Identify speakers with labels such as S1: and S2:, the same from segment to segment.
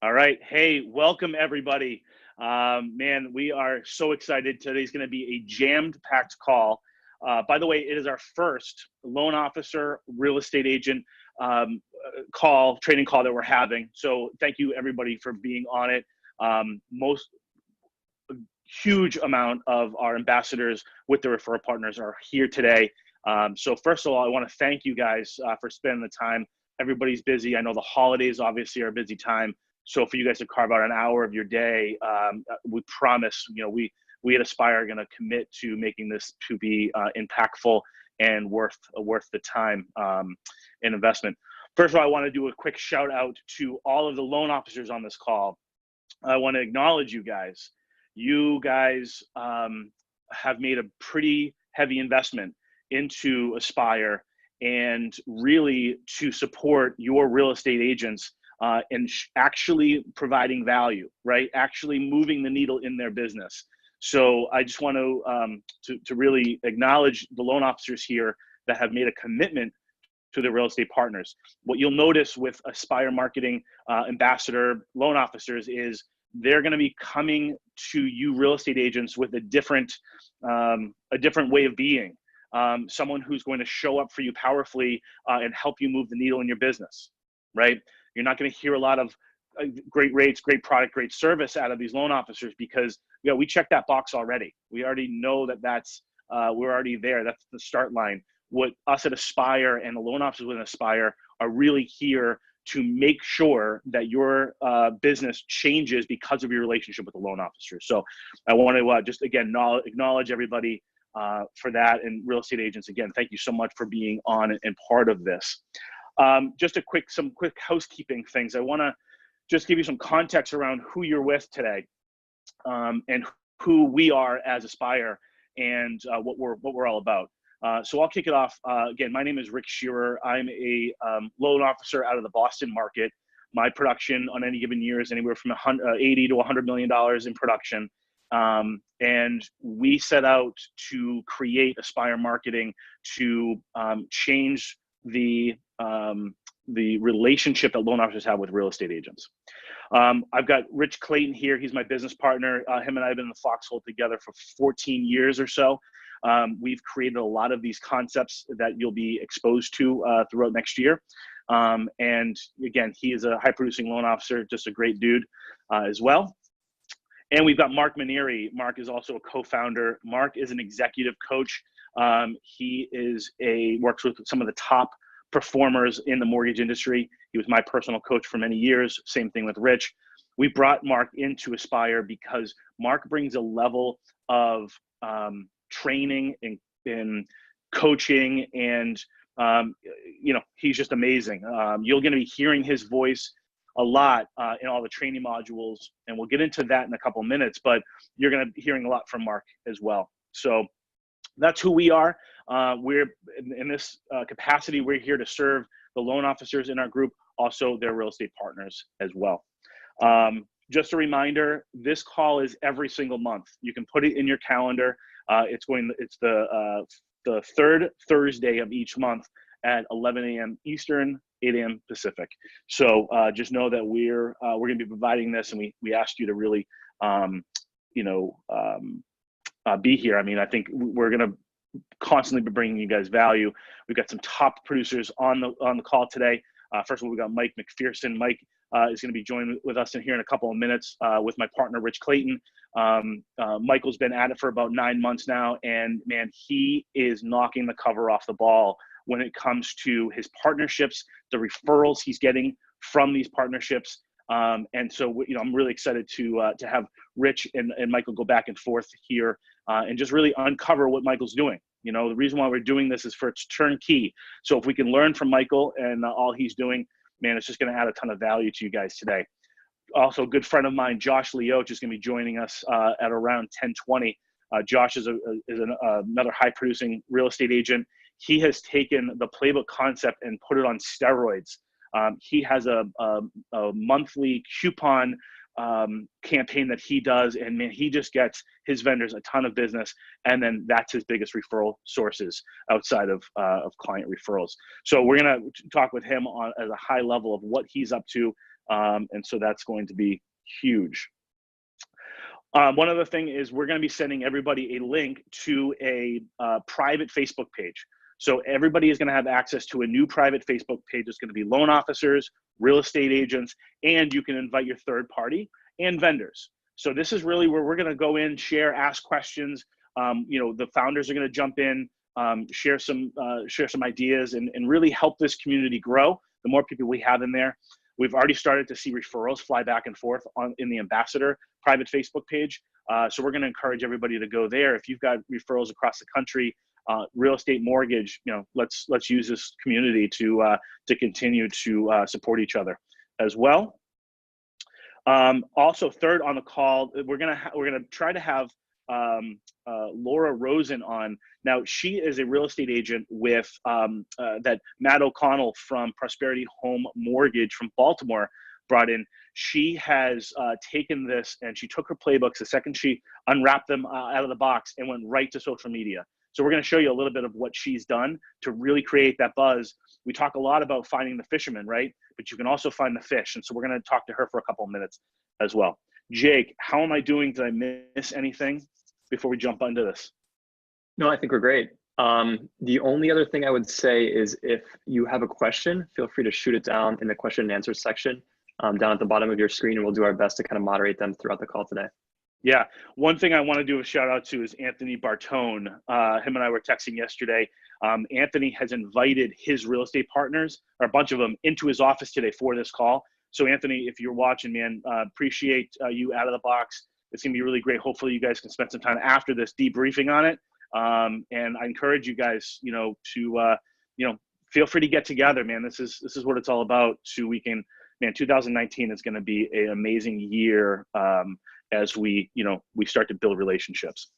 S1: All right. Hey, welcome everybody. Man, we are so excited. Today's going to be a jammed-packed call. By the way, it is our first loan officer, real estate agent training call that we're having. So thank you everybody for being on it. Most huge amount of our ambassadors with the referral partners are here today. So first of all, I want to thank you guys for spending the time. Everybody's busy. I know the holidays obviously are a busy time. So for you guys to carve out an hour of your day, we promise, we at Aspire are going to commit to making this to be impactful and worth the time and investment. First of all, I want to do a quick shout out to all of the loan officers on this call. I want to acknowledge you guys. You guys have made a pretty heavy investment into Aspire and really to support your real estate agents and actually providing value, right? Actually moving the needle in their business. So I just want to really acknowledge the loan officers here that have made a commitment to the real estate partners. What you'll notice with Aspire Marketing Ambassador loan officers is they're going to be coming to you real estate agents with a different way of being. Someone who's going to show up for you powerfully and help you move the needle in your business, right? You're not going to hear a lot of great rates, great product, great service out of these loan officers because we checked that box already. We already know we're already there. That's the start line. What us at Aspire and the loan officers within Aspire are really here to make sure that your business changes because of your relationship with the loan officer. So I want to just again acknowledge everybody for that, and real estate agents, again, thank you so much for being on and part of this. Just some quick housekeeping things. I want to just give you some context around who you're with today, and who we are as Aspire, and what we're all about. So I'll kick it off. Again, my name is Rick Shearer. I'm a loan officer out of the Boston market. My production on any given year is anywhere from $80 to $100 million in production. And we set out to create Aspire Marketing to change the relationship that loan officers have with real estate agents. I've got Rich Clayton here. He's my business partner. Him and I have been in the foxhole together for 14 years or so. We've created a lot of these concepts that you'll be exposed to throughout next year. And again, he is a high producing loan officer, just a great dude as well. And we've got Mark Manieri. Mark is also a co-founder. Mark is an executive coach. He works with some of the top performers in the mortgage industry. He was my personal coach for many years. Same thing with Rich. We brought Mark into Aspire because Mark brings a level of training and coaching, and he's just amazing. You're going to be hearing his voice a lot in all the training modules, and we'll get into that in a couple of minutes, but you're going to be hearing a lot from Mark as well. So that's who we are. We're in this capacity. We're here to serve the loan officers in our group, also their real estate partners as well. Just a reminder, this call is every single month. You can put it in your calendar. It's the third Thursday of each month at 11 a.m. Eastern, 8 a.m. Pacific. So just know that we're going to be providing this, and we asked you to really, be here. I mean, I think we're going to constantly be bringing you guys value. We've got some top producers on the call today. First of all, we got Mike McPherson. Mike is going to be joining with us in here in a couple of minutes with my partner, Rich Clayton. Michael's been at it for about 9 months now, and man, he is knocking the cover off the ball when it comes to his partnerships, the referrals he's getting from these partnerships. And so, I'm really excited to have Rich and Michael go back and forth here and just really uncover what Michael's doing. The reason why we're doing this is for it's turnkey. So if we can learn from Michael and all he's doing, man, it's just going to add a ton of value to you guys today. Also, a good friend of mine, Josh Leoch, is going to be joining us at around 10:20. Josh is another high-producing real estate agent. He has taken the playbook concept and put it on steroids. He has a monthly coupon campaign that he does, and man, he just gets his vendors a ton of business, and then that's his biggest referral sources outside of client referrals. So we're gonna talk with him at a high level of what he's up to And so that's going to be huge. One other thing is we're going to be sending everybody a link to a private Facebook page. So everybody is going to have access to a new private Facebook page. It's going to be loan officers, real estate agents, and you can invite your third party and vendors. So this is really where we're going to go in, share, ask questions. The founders are going to jump in, share some ideas, and really help this community grow. The more people we have in there, we've already started to see referrals fly back and forth in the ambassador private Facebook page. So we're going to encourage everybody to go there. If you've got referrals across the country, real estate, mortgage, let's use this community to continue to support each other as well. Also, third on the call, we're gonna try to have Laura Rosen on. Now, she is a real estate agent with that Matt O'Connell from Prosperity Home Mortgage from Baltimore brought in. She has taken this and she took her playbooks the second she unwrapped them out of the box and went right to social media. So we're going to show you a little bit of what she's done to really create that buzz. We talk a lot about finding the fisherman, right? But you can also find the fish. And so we're going to talk to her for a couple of minutes as well. Jake, how am I doing? Did I miss anything before we jump into this?
S2: No, I think we're great. The only other thing I would say is if you have a question, feel free to shoot it down in the question and answer section down at the bottom of your screen, and we'll do our best to kind of moderate them throughout the call today.
S1: Yeah, one thing I want to do a shout out to is Anthony Bartone. Him and I were texting yesterday. Anthony has invited his real estate partners, or a bunch of them, into his office today for this call. So Anthony, if you're watching, man, appreciate you out of the box. It's gonna be really great. Hopefully you guys can spend some time after this debriefing on it. And I encourage you guys, to feel free to get together, man. This is what it's all about. So we can, man, 2019 is going to be an amazing year as we start to build relationships.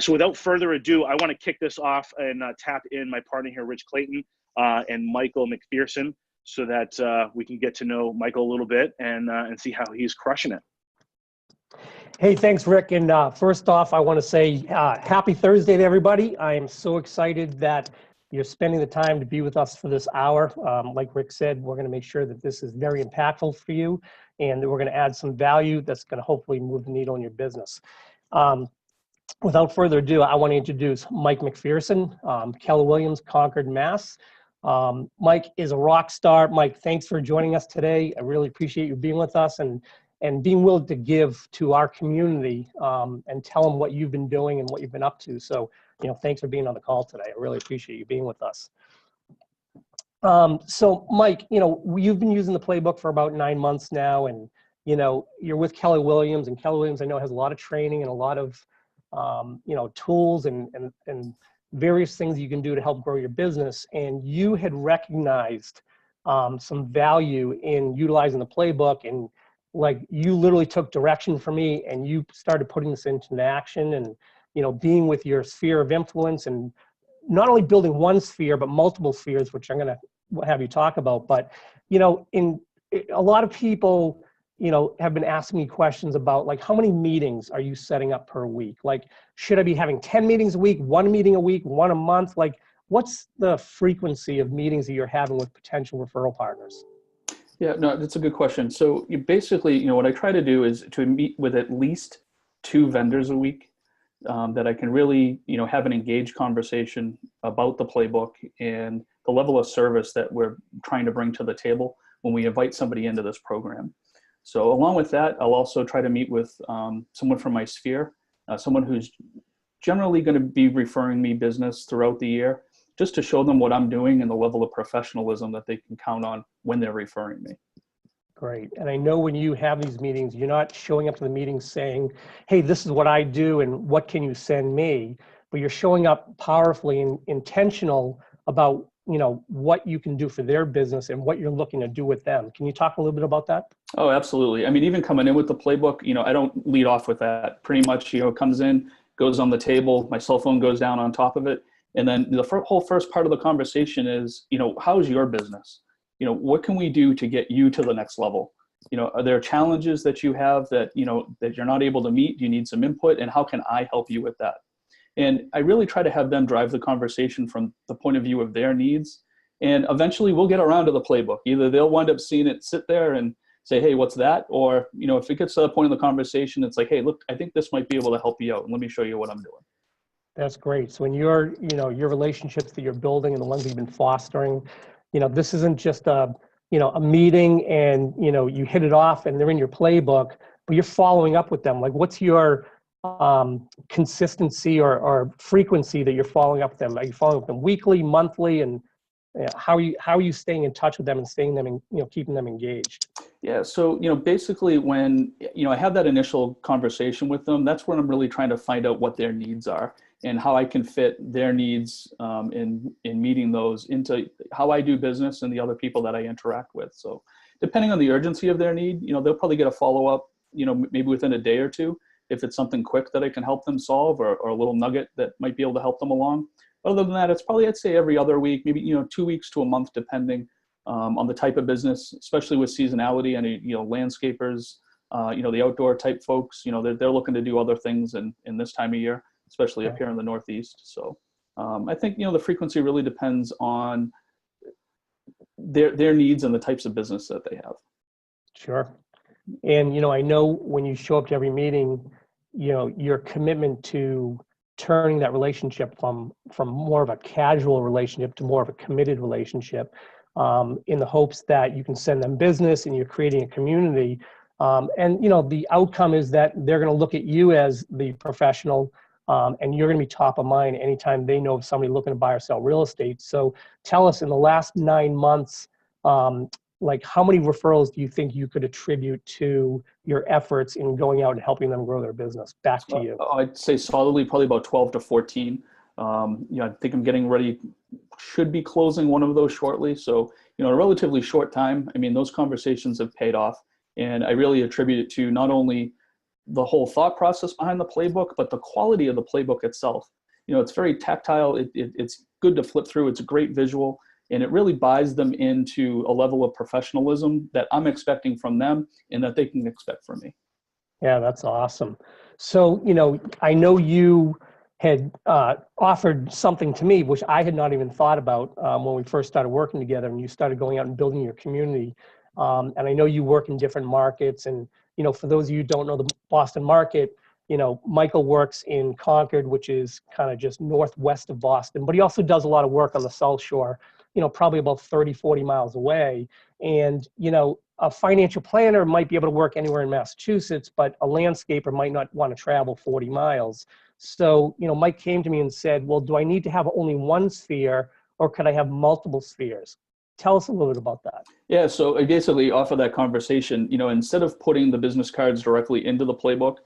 S1: So without further ado, I want to kick this off and tap in my partner here, Rich Clayton, and Michael McPherson, so that we can get to know Michael a little bit and see how he's crushing it.
S3: Hey, thanks, Rick. And first off, I want to say happy Thursday to everybody. I am so excited that you're spending the time to be with us for this hour. Like Rick said, we're going to make sure that this is very impactful for you, and that we're going to add some value that's going to hopefully move the needle in your business. Without further ado, I want to introduce Mike McPherson, Keller Williams, Concord, Mass. Mike is a rock star. Mike, thanks for joining us today. I really appreciate you being with us and being willing to give to our community and tell them what you've been doing and what you've been up to. So, thanks for being on the call today. I really appreciate you being with us. So Mike, you've been using the playbook for about 9 months now, and, you're with Keller Williams, and Keller Williams, I know, has a lot of training and a lot of, tools and various things you can do to help grow your business. And you had recognized some value in utilizing the playbook, and like you literally took direction from me and you started putting this into action and, being with your sphere of influence and not only building one sphere, but multiple spheres, which I'm going to have you talk about. But, in a lot of people, have been asking me questions about like, how many meetings are you setting up per week? Like, should I be having 10 meetings a week, 1 meeting a week, 1 a month? Like, what's the frequency of meetings that you're having with potential referral partners?
S4: Yeah, no, that's a good question. So you basically, what I try to do is to meet with at least 2 vendors a week that I can really, have an engaged conversation about the playbook and the level of service that we're trying to bring to the table when we invite somebody into this program. So along with that, I'll also try to meet with someone from my sphere, someone who's generally going to be referring me business throughout the year, just to show them what I'm doing and the level of professionalism that they can count on when they're referring me.
S3: Great. And I know when you have these meetings, you're not showing up to the meetings saying, hey, this is what I do and what can you send me? But you're showing up powerfully and intentional about, what you can do for their business and what you're looking to do with them. Can you talk a little bit about that? Oh,
S4: absolutely. I mean, even coming in with the playbook, I don't lead off with that. Pretty much, it comes in, goes on the table, my cell phone goes down on top of it. And then the whole first part of the conversation is, how's your business? What can we do to get you to the next level? Are there challenges that you have that, that you're not able to meet? Do you need some input? And how can I help you with that? And I really try to have them drive the conversation from the point of view of their needs. And eventually we'll get around to the playbook. Either they'll wind up seeing it sit there and say, hey, what's that? Or, if it gets to the point of the conversation, it's like, hey, look, I think this might be able to help you out. And let me show you what I'm doing.
S3: That's great. So when your relationships that you're building and the ones that you've been fostering, this isn't just a meeting and, you hit it off and they're in your playbook, but you're following up with them. Like, what's your consistency or frequency that you're following up with them? Are you following up with them weekly, monthly, and how are you staying in touch with them and staying them and keeping them engaged?
S4: Yeah. So, basically when, I have that initial conversation with them, that's when I'm really trying to find out what their needs are and how I can fit their needs in meeting those into how I do business and the other people that I interact with. So depending on the urgency of their need, they'll probably get a follow-up, maybe within a day or two, if it's something quick that I can help them solve or a little nugget that might be able to help them along. Other than that, it's probably, I'd say every other week, maybe, 2 weeks to a month, depending on the type of business, especially with seasonality and, landscapers, the outdoor type folks, they're looking to do other things in this time of year, especially up here in the Northeast. So I think, the frequency really depends on their needs and the types of business that they have.
S3: Sure. And, I know when you show up to every meeting, your commitment to turning that relationship from more of a casual relationship to more of a committed relationship, in the hopes that you can send them business and you're creating a community. And, the outcome is that they're going to look at you as the professional, and you're going to be top of mind anytime they know of somebody looking to buy or sell real estate. So tell us, in the last 9 months, like, how many referrals do you think you could attribute to your efforts in going out and helping them grow their business? Back to you.
S4: I'd say solidly probably about 12 to 14. I think I'm getting ready, should be closing one of those shortly. So, a relatively short time. I mean, those conversations have paid off. And I really attribute it to not only the whole thought process behind the playbook, but the quality of the playbook itself. It's very tactile. It's good to flip through. It's a great visual. And it really buys them into a level of professionalism that I'm expecting from them and that they can expect from me.
S3: Yeah, that's awesome. So, I know you had offered something to me, which I had not even thought about when we first started working together and you started going out and building your community. And I know you work in different markets. And, for those of you who don't know the Boston market, Michael works in Concord, which is kind of just northwest of Boston, but he also does a lot of work on the South Shore, probably about 30, 40 miles away. And, a financial planner might be able to work anywhere in Massachusetts, but a landscaper might not want to travel 40 miles. So, Mike came to me and said, well, do I need to have only one sphere or could I have multiple spheres? Tell us a little bit about that.
S4: Yeah, so basically off of that conversation, instead of putting the business cards directly into the playbook,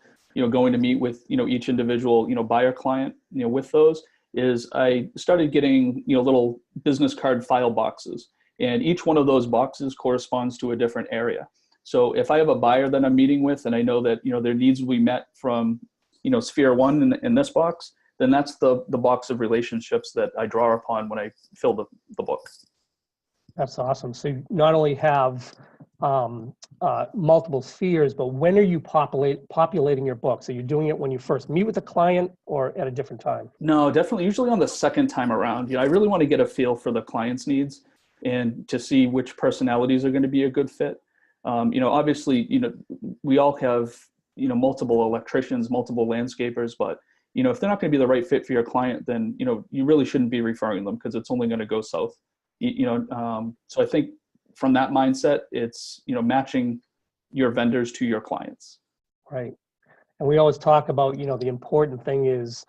S4: going to meet with, each individual, buyer client, with those, is I started getting, little business card file boxes. And each one of those boxes corresponds to a different area. So if I have a buyer that I'm meeting with and I know that, their needs will be met from, sphere one in this box, then that's the box of relationships that I draw upon when I fill the book.
S3: That's awesome. So you not only have multiple spheres, but when are you populating your books? Are you doing it when you first meet with a client or at a different time?
S4: No, definitely. Usually on the second time around. I really want to get a feel for the client's needs and to see which personalities are going to be a good fit. Obviously, we all have, multiple electricians, multiple landscapers, but, if they're not going to be the right fit for your client, then, you really shouldn't be referring them because it's only going to go south. So I think from that mindset, it's, matching your vendors to your clients.
S3: Right. And we always talk about, the important thing is,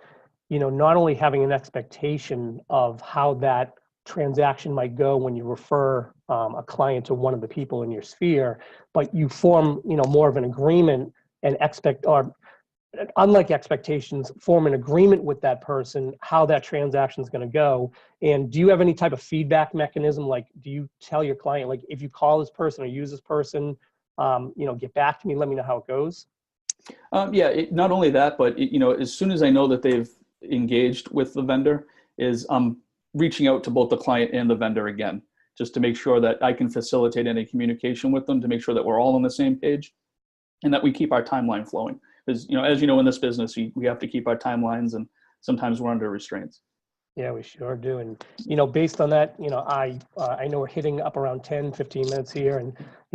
S3: not only having an expectation of how that transaction might go when you refer a client to one of the people in your sphere, but you form, more of an agreement and unlike expectations, form an agreement with that person, how that transaction is going to go. And do you have any type of feedback mechanism? Like, do you tell your client, like, if you call this person or use this person, get back to me, let me know how it goes?
S4: Not only that, but as soon as I know that they've engaged with the vendor, is reaching out to both the client and the vendor again, just to make sure that I can facilitate any communication with them, to make sure that we're all on the same page and that we keep our timeline flowing. Because, as you know, in this business, we have to keep our timelines and sometimes we're under restraints.
S3: Yeah, we sure do. And, based on that, I know we're hitting up around 10, 15 minutes here, and,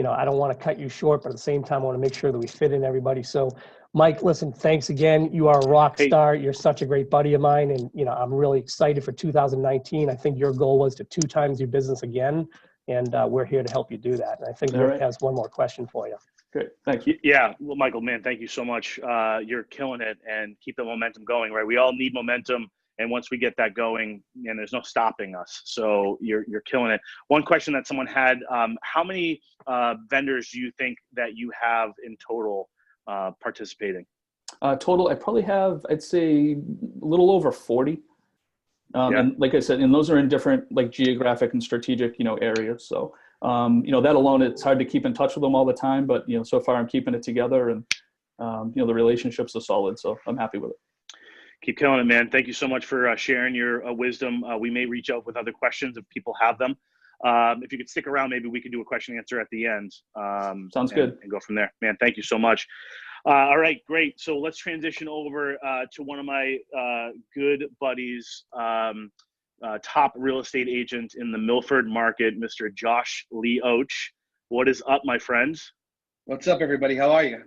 S3: I don't want to cut you short, but at the same time, I want to make sure that we fit in everybody. So, Mike, listen, thanks again. You are a rock
S1: Hey.
S3: star. You're such a great buddy of mine. And, I'm really excited for 2019. I think your goal was to 2 times your business again. And we're here to help you do that. And I think
S4: All
S3: Rick
S4: right.
S3: has one more question for you.
S4: Great. Thank you.
S1: Yeah, well, Michael, man, thank you so much. You're killing it, and keep the momentum going, right? We all need momentum, and once we get that going, and there's no stopping us. So you're killing it. One question that someone had: how many vendors do you think that you have in total participating?
S4: Total, I probably have, I'd say, a little over 40.
S1: Yeah.
S4: And like I said, and those are in different like geographic and strategic, areas. So, that alone, it's hard to keep in touch with them all the time, but, so far I'm keeping it together, and, the relationships are solid. So I'm happy with it.
S1: Keep killing it, man. Thank you so much for sharing your wisdom. We may reach out with other questions if people have them. If you could stick around, maybe we could do a question and answer at the end.
S4: Sounds good.
S1: And go from there. Man, thank you so much. All right, great. So let's transition over to one of my good buddies, top real estate agent in the Milford market, Mr. Josh Leoch. What is up, my friends?
S5: What's up, everybody? How are you?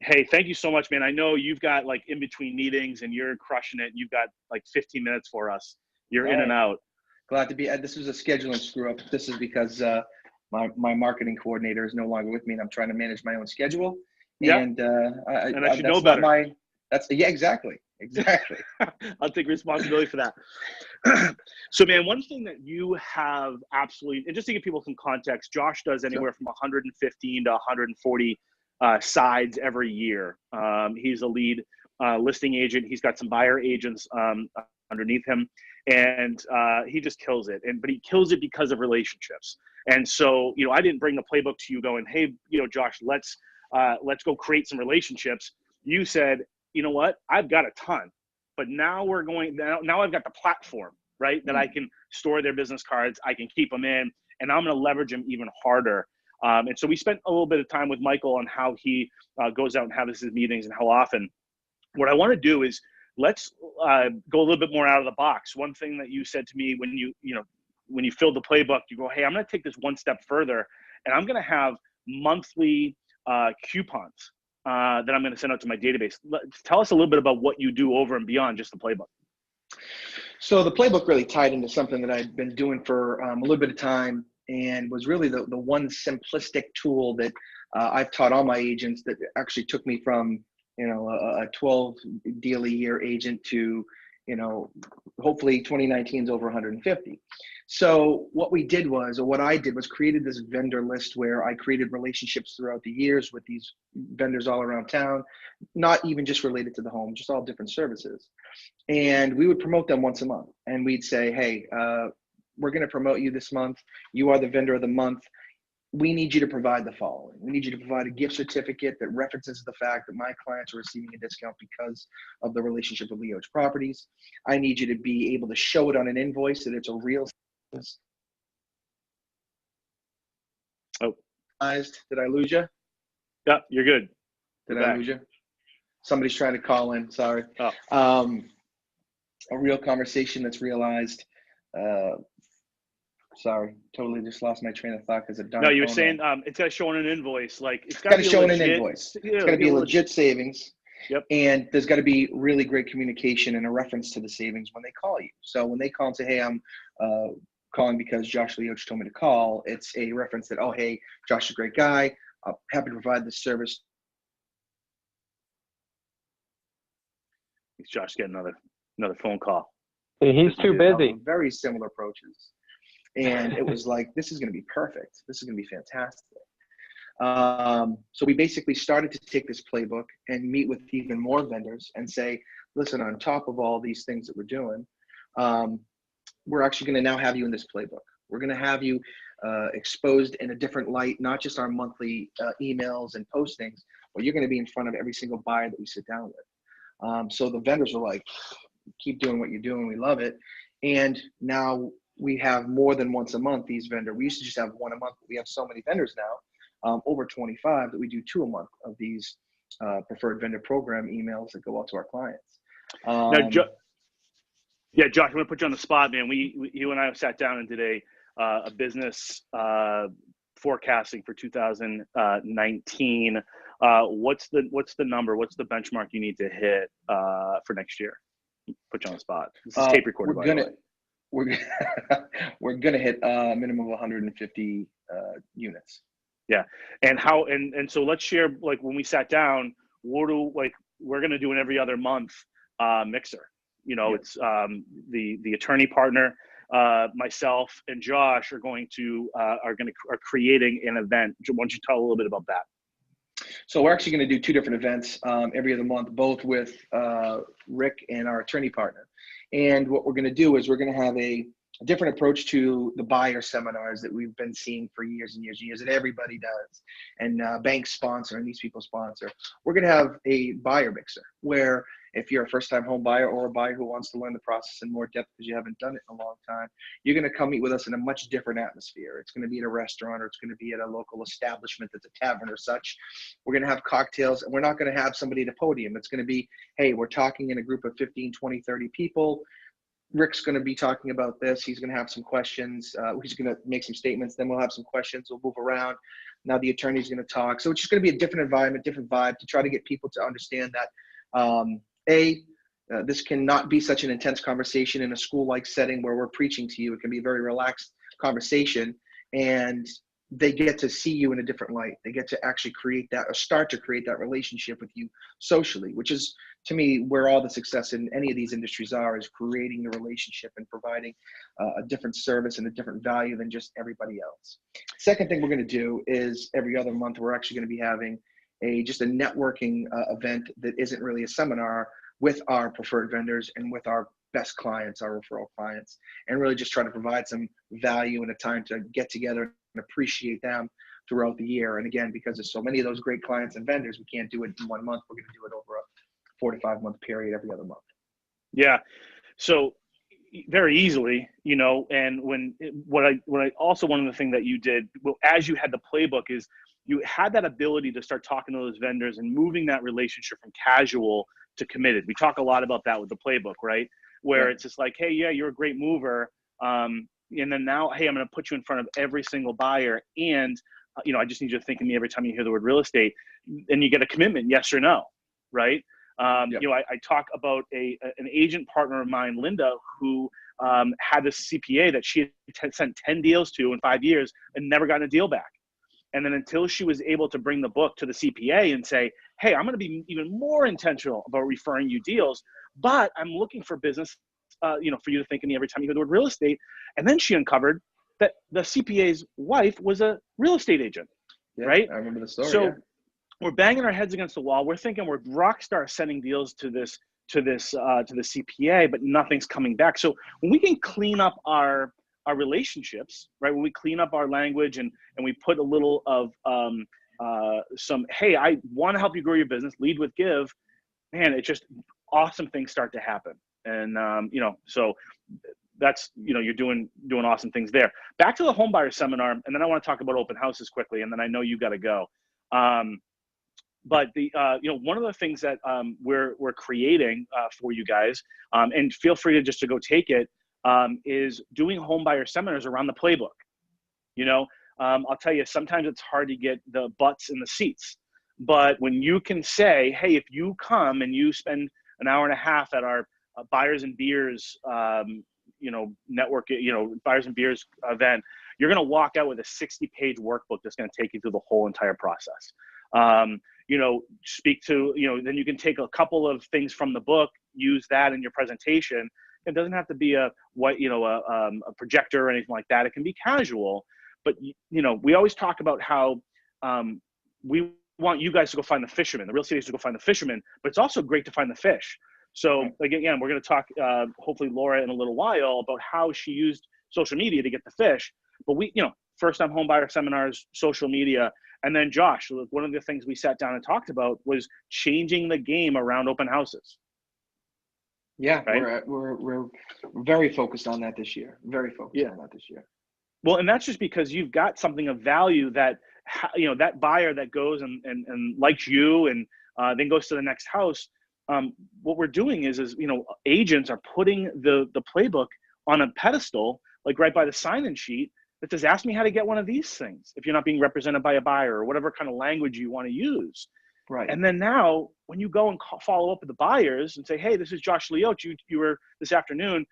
S1: Hey, thank you so much, man. I know you've got like in between meetings and you're crushing it. You've got like 15 minutes for us. You're in and out.
S5: Glad to be. This was a scheduling screw up. This is because my marketing coordinator is no longer with me, and I'm trying to manage my own schedule.
S1: Yeah.
S5: And
S1: I should know better.
S5: Exactly.
S1: I'll take responsibility for that. So, man, one thing that you have absolutely, and just to give people some context, Josh does anywhere from 115 to 140 sides every year. He's a lead listing agent. He's got some buyer agents underneath him, and he just kills it. But he kills it because of relationships. And so, I didn't bring the playbook to you going, hey, Josh, let's go create some relationships. You said, you know what? I've got a ton, but now now I've got the platform, right? That I can store their business cards. I can keep them in, and I'm going to leverage them even harder. And so we spent a little bit of time with Michael on how he goes out and has his meetings and how often. What I want to do is let's go a little bit more out of the box. One thing that you said to me when you filled the playbook, you go, hey, I'm going to take this one step further, and I'm going to have monthly coupons that I'm going to send out to my database. Tell us a little bit about what you do over and beyond just the playbook.
S5: So the playbook really tied into something that I'd been doing for a little bit of time, and was really the one simplistic tool that I've taught all my agents, that actually took me from a 12 deal a year agent to hopefully 2019 is over 150. So what I did was created this vendor list where I created relationships throughout the years with these vendors all around town, not even just related to the home, just all different services. And we would promote them once a month, and we'd say, hey, we're going to promote you this month. You are the vendor of the month. We need you to provide the following. We need you to provide a gift certificate that references the fact that my clients are receiving a discount because of the relationship with Leoch Properties. I need you to be able to show it on an invoice that it's a real.
S1: Oh,
S5: did I lose you?
S1: Yeah, you're good.
S5: Did I lose you? Somebody's trying to call in. Sorry.
S1: Oh.
S5: A real conversation that's realized. Sorry, totally just lost my train of thought because it.
S1: No, you were saying it's got to show on an invoice. Like it's got to
S5: show on an invoice. It's got to be a legit savings.
S1: Yep.
S5: And there's got to be really great communication and a reference to the savings when they call you. So when they call and say, hey, I'm calling because Josh Leoch told me to call, it's a reference that, oh, hey, Josh is a great guy. I'm happy to provide this service.
S1: Josh getting another phone call.
S3: He's too busy.
S5: Very similar approaches. And it was like, this is going to be perfect. This is going to be fantastic. So we basically started to take this playbook and meet with even more vendors and say, listen, on top of all these things that we're doing, we're actually going to now have you in this playbook. We're going to have you exposed in a different light, not just our monthly emails and postings, but you're going to be in front of every single buyer that we sit down with. So the vendors are like, keep doing what you're doing. We love it. And now we have more than once a month these vendors. We used to just have one a month, but we have so many vendors now, over 25, that we do 2 a month of these preferred vendor program emails that go out to our clients.
S1: Yeah, Josh, I'm gonna put you on the spot, man. You and I sat down and did a business forecasting for 2019. What's the number? What's the benchmark you need to hit for next year? Put you on the spot. This is tape recorded, by the way.
S5: We're gonna hit a minimum of 150 units.
S1: Yeah, and so let's share, like, when we sat down, we're gonna do an every other month mixer. You know,
S5: Yeah.
S1: it's the attorney partner, myself and Josh are creating an event. Why don't you tell a little bit about that?
S5: So we're actually going to do two different events every other month, both with Rick and our attorney partner. And what we're going to do is we're going to have a different approach to the buyer seminars that we've been seeing for years and years and years that everybody does, and banks sponsor and these people sponsor. We're going to have a buyer mixer where if you're a first-time home buyer or a buyer who wants to learn the process in more depth because you haven't done it in a long time, you're going to come meet with us in a much different atmosphere. It's going to be at a restaurant, or it's going to be at a local establishment that's a tavern or such. We're going to have cocktails, and we're not going to have somebody at a podium. It's going to be, hey, we're talking in a group of 15, 20, 30 people. Rick's going to be talking about this. He's going to have some questions. He's going to make some statements. Then we'll have some questions. We'll move around. Now the attorney's going to talk. So it's just going to be a different environment, different vibe to try to get people to understand that, this cannot be such an intense conversation in a school-like setting where we're preaching to you. It can be a very relaxed conversation, and they get to see you in a different light. They get to actually create that, or start to create that relationship with you socially, which is, to me, where all the success in any of these industries is creating the relationship and providing a different service and a different value than just everybody else. Second thing we're going to do is every other month, we're actually going to be having just a networking event that isn't really a seminar, with our preferred vendors and with our best clients, our referral clients, and really just try to provide some value and a time to get together and appreciate them throughout the year. And again, because there's so many of those great clients and vendors, we can't do it in 1 month. We're going to do it over a 4 to 5 month period every other month.
S1: Yeah. So very easily, you know, and what I also, one of the things that you did, well, as you had the playbook, is you had that ability to start talking to those vendors and moving that relationship from casual to committed. We talk a lot about that with the playbook, right? Where it's just like, hey, yeah, you're a great mover. And then now, hey, I'm going to put you in front of every single buyer. And, you know, I just need you to think of me every time you hear the word real estate, and you get a commitment, yes or no, right? You know, I talk about an agent partner of mine, Linda, who had this CPA that she had sent 10 deals to in 5 years and never gotten a deal back. And then until she was able to bring the book to the CPA and say, hey, I'm going to be even more intentional about referring you deals, but I'm looking for business, you know, for you to think of me every time you hear the word real estate. And then she uncovered that the CPA's wife was a real estate agent, right?
S5: I remember the story.
S1: So we're banging our heads against the wall. We're thinking we're rock star sending deals to the CPA, but nothing's coming back. So when we can clean up our relationships, right? When we clean up our language and we put a little of some, hey, I want to help you grow your business, lead with give, man, it just awesome things start to happen. And, you know, so that's, you know, you're doing awesome things there. Back to the home buyer seminar. And then I want to talk about open houses quickly. And then I know you got to go. But the, you know, one of the things that we're creating for you guys, and feel free to just to go take it, is doing home buyer seminars around the playbook. You know, I'll tell you, sometimes it's hard to get the butts in the seats, but when you can say, hey, if you come and you spend an hour and a half at our Buyers and Beers, you know, network, you know, Buyers and Beers event, you're going to walk out with a 60-page workbook that's going to take you through the whole entire process. You know, speak to, you know, then you can take a couple of things from the book, use that in your presentation. It doesn't have to be a white, you know, a projector or anything like that. It can be casual, but you know, we always talk about how we want you guys to go find the fishermen, the real estate agents to go find the fishermen, but it's also great to find the fish. So again, we're going to talk, hopefully Laura in a little while, about how she used social media to get the fish. But we, you know, first time home buyer seminars, social media. And then Josh, one of the things we sat down and talked about was changing the game around open houses.
S5: Yeah,
S1: right?
S5: we're very focused on that this year. Very focused on that this year.
S1: Well, and that's just because you've got something of value that, you know, that buyer that goes and likes you and then goes to the next house, what we're doing is agents are putting the playbook on a pedestal, like right by the sign-in sheet, that says, ask me how to get one of these things if you're not being represented by a buyer, or whatever kind of language you want to use.
S5: Right.
S1: And then now when you go and follow up with the buyers and say, hey, this is Josh Leoch, you were this afternoon.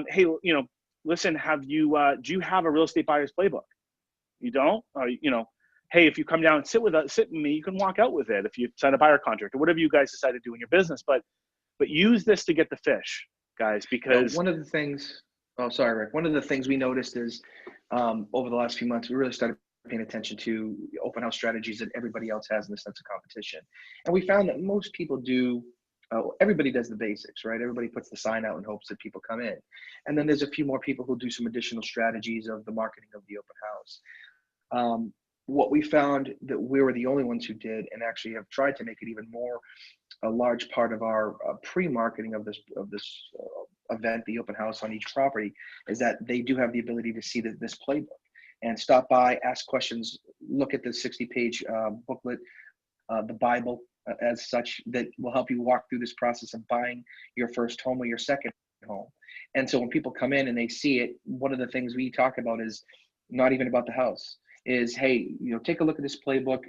S1: Hey, listen, do you have a real estate buyer's playbook? You don't? Hey, if you come down and sit with me, you can walk out with it if you sign a buyer contract or whatever you guys decide to do in your business. But use this to get the fish, guys, because
S5: one of the things, oh, sorry, Rick. One of the things we noticed is over the last few months, we really started paying attention to open house strategies that everybody else has in the sense of competition. And we found that most people do, everybody does the basics, right? Everybody puts the sign out in hopes that people come in. And then there's a few more people who do some additional strategies of the marketing of the open house. What we found that we were the only ones who did, and actually have tried to make it even more a large part of our pre-marketing of this event, the open house on each property, is that they do have the ability to see this playbook and stop by, ask questions, look at the 60-page booklet, the Bible as such, that will help you walk through this process of buying your first home or your second home. And so when people come in and they see it, one of the things we talk about is not even about the house. Is, hey, take a look at this playbook.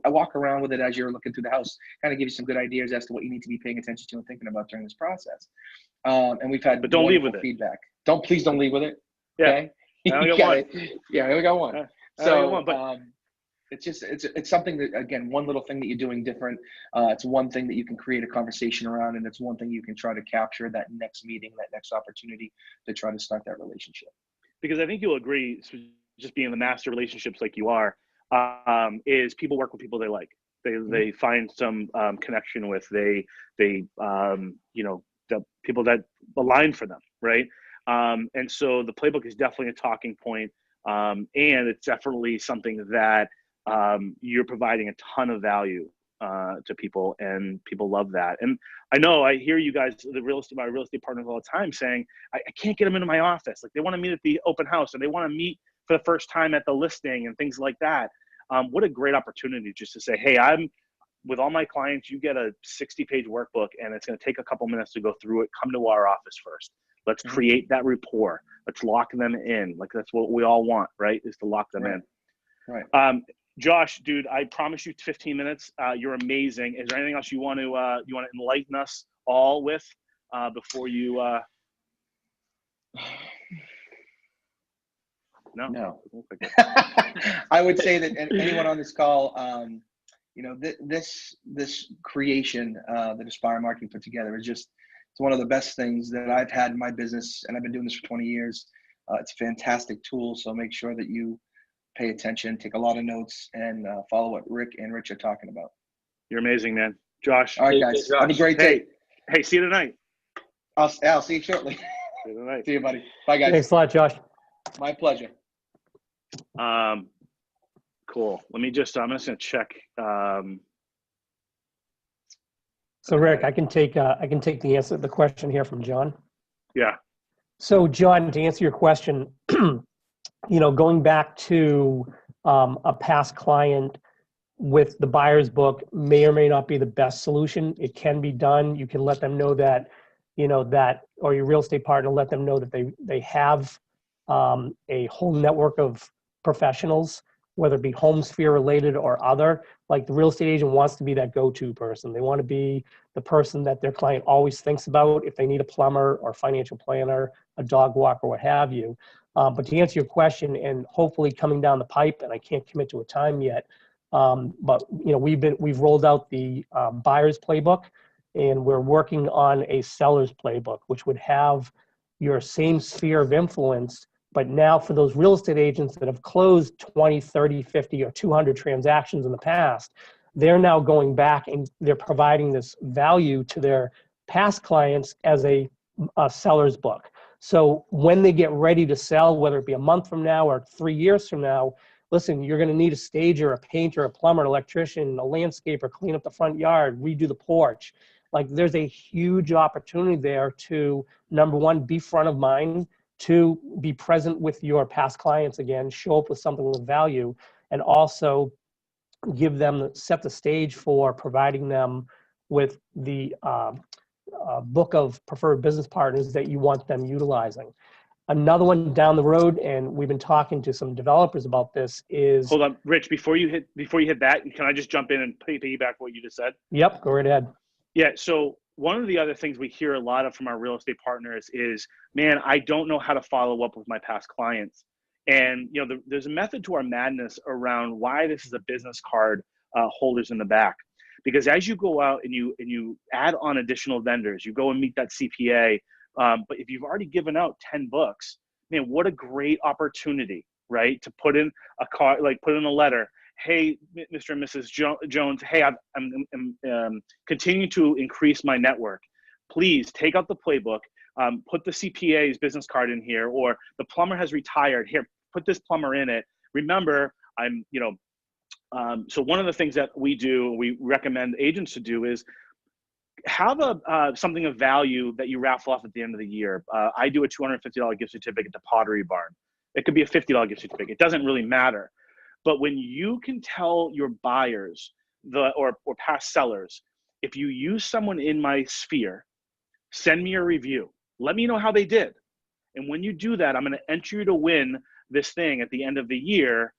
S5: I walk around with it as you're looking through the house, kind of give you some good ideas as to what you need to be paying attention to and thinking about during this process. And we've had
S1: don't leave with it.
S5: Feedback. Please don't leave with it.
S1: Yeah.
S5: Okay.
S1: I only got one.
S5: Yeah, I only got one.
S1: But
S5: it's something that, again, one little thing that you're doing different. It's one thing that you can create a conversation around, and it's one thing you can try to capture that next meeting, that next opportunity to try to start that relationship.
S1: Because I think you'll agree, just being the master relationships like you are, is people work with people they like. They find some connection with. The people that align for them, right? And so the playbook is definitely a talking point, and it's definitely something that you're providing a ton of value to people, and people love that. And I hear you guys, my real estate partners, all the time saying, I can't get them into my office. Like, they want to meet at the open house, and they want to meet for the first time at the listing and things like that. What a great opportunity just to say, hey, with all my clients, you get a 60-page workbook, and it's going to take a couple minutes to go through it. Come to our office first. Let's create that rapport. Let's lock them in. Like, that's what we all want, right? Is to lock them in.
S5: Right.
S1: Josh, dude, I promise you 15 minutes. You're amazing. Is there anything else you want to enlighten us all with before you? No.
S5: I would say that anyone on this call, this creation that Aspire Marketing put together is it's one of the best things that I've had in my business, and I've been doing this for 20 years. It's a fantastic tool, so make sure that you pay attention, take a lot of notes, and follow what Rick and Rich are talking about.
S1: You're amazing, man. Josh.
S5: All right, guys. Have a great day.
S1: Hey, see you tonight.
S5: I'll see you shortly.
S1: See you tonight.
S5: See you, buddy. Bye, guys.
S3: Thanks a lot, Josh.
S5: My pleasure.
S1: Cool. I'm just going to check.
S3: So Rick, I can take the question here from John.
S1: Yeah.
S3: So John, to answer your question, going back to a past client with the buyer's book may or may not be the best solution. It can be done. You can let them know that, or your real estate partner, let them know that they have a whole network of professionals, whether it be home sphere related or other. Like, the real estate agent wants to be that go-to person. They want to be the person that their client always thinks about if they need a plumber or financial planner, a dog walker, what have you. But to answer your question, and hopefully coming down the pipe, and I can't commit to a time yet, but we've rolled out the buyer's playbook, and we're working on a seller's playbook, which would have your same sphere of influence. But now for those real estate agents that have closed 20, 30, 50, or 200 transactions in the past, they're now going back and they're providing this value to their past clients as a seller's book. So when they get ready to sell, whether it be a month from now or 3 years from now, listen, you're going to need a stager, a painter, a plumber, an electrician, a landscaper, clean up the front yard, redo the porch. Like, there's a huge opportunity there to, number one, be front of mind, to be present with your past clients again, show up with something of value, and also set the stage for providing them with the book of preferred business partners that you want them utilizing. Another one down the road, and we've been talking to some developers about this, is—
S1: Hold on, Rich, before you hit that, can I just jump in and piggyback what you just said?
S3: Yep, go right ahead.
S1: Yeah, so one of the other things we hear a lot of from our real estate partners is, man, I don't know how to follow up with my past clients. And there's a method to our madness around why this is a business card holders in the back. Because as you go out and you add on additional vendors, you go and meet that CPA. But if you've already given out 10 books, man, what a great opportunity, right? To put in a card, like put in a letter. Hey, Mr. and Mrs. Jones, hey, I'm continuing to increase my network. Please take out the playbook, put the CPA's business card in here, or the plumber has retired. Here, put this plumber in it. Remember, so one of the things that we recommend agents to do is have something of value that you raffle off at the end of the year. I do a $250 gift certificate to Pottery Barn. It could be a $50 gift certificate. It doesn't really matter. But when you can tell your buyers or past sellers, if you use someone in my sphere, send me a review. Let me know how they did. And when you do that, I'm going to enter you to win this thing at the end of the year,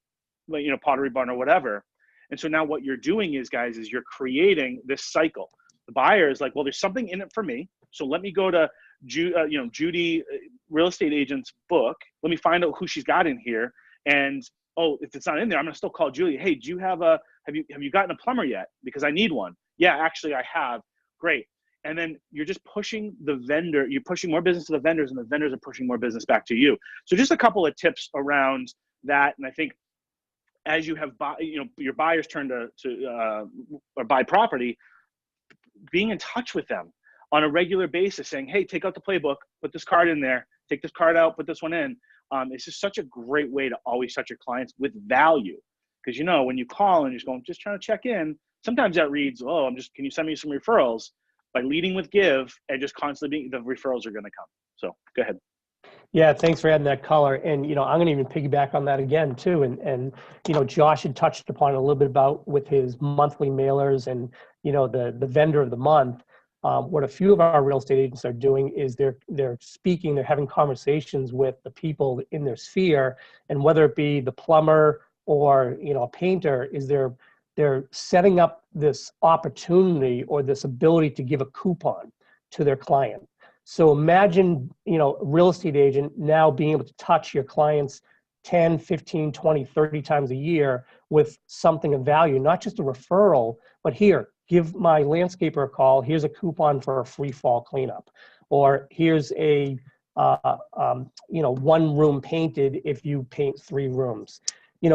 S1: Pottery Barn or whatever. And so now what you're doing is, guys, is you're creating this cycle. The buyer is like, well, there's something in it for me. So let me go to Judy, real estate agent's book. Let me find out who she's got in here. And if it's not in there, I'm gonna still call Julie. Hey, do you have you gotten a plumber yet? Because I need one. Yeah, actually I have. Great. And then you're just pushing the vendor. You're pushing more business to the vendors, and the vendors are pushing more business back to you. So just a couple of tips around that. And I think as you have your buyers turn to or buy property, being in touch with them on a regular basis, saying, hey, take out the playbook, put this card in there, take this card out, put this one in. It's just such a great way to always touch your clients with value. Because when you call and you're just trying to check in, sometimes that reads, can you send me some referrals? By leading with give and just constantly the referrals are going to come. So go ahead.
S3: Yeah, thanks for adding that color. And, I'm going to even piggyback on that again, too. And Josh had touched upon it a little bit about with his monthly mailers and, the vendor of the month. What a few of our real estate agents are doing is they're having conversations with the people in their sphere, and whether it be the plumber or, a painter, is they're setting up this opportunity or this ability to give a coupon to their client. So imagine, real estate agent now being able to touch your clients 10, 15, 20, 30 times a year with something of value, not just a referral, but here, give my landscaper a call. Here's a coupon for a free fall cleanup, or here's a, one room painted if you paint 3 rooms.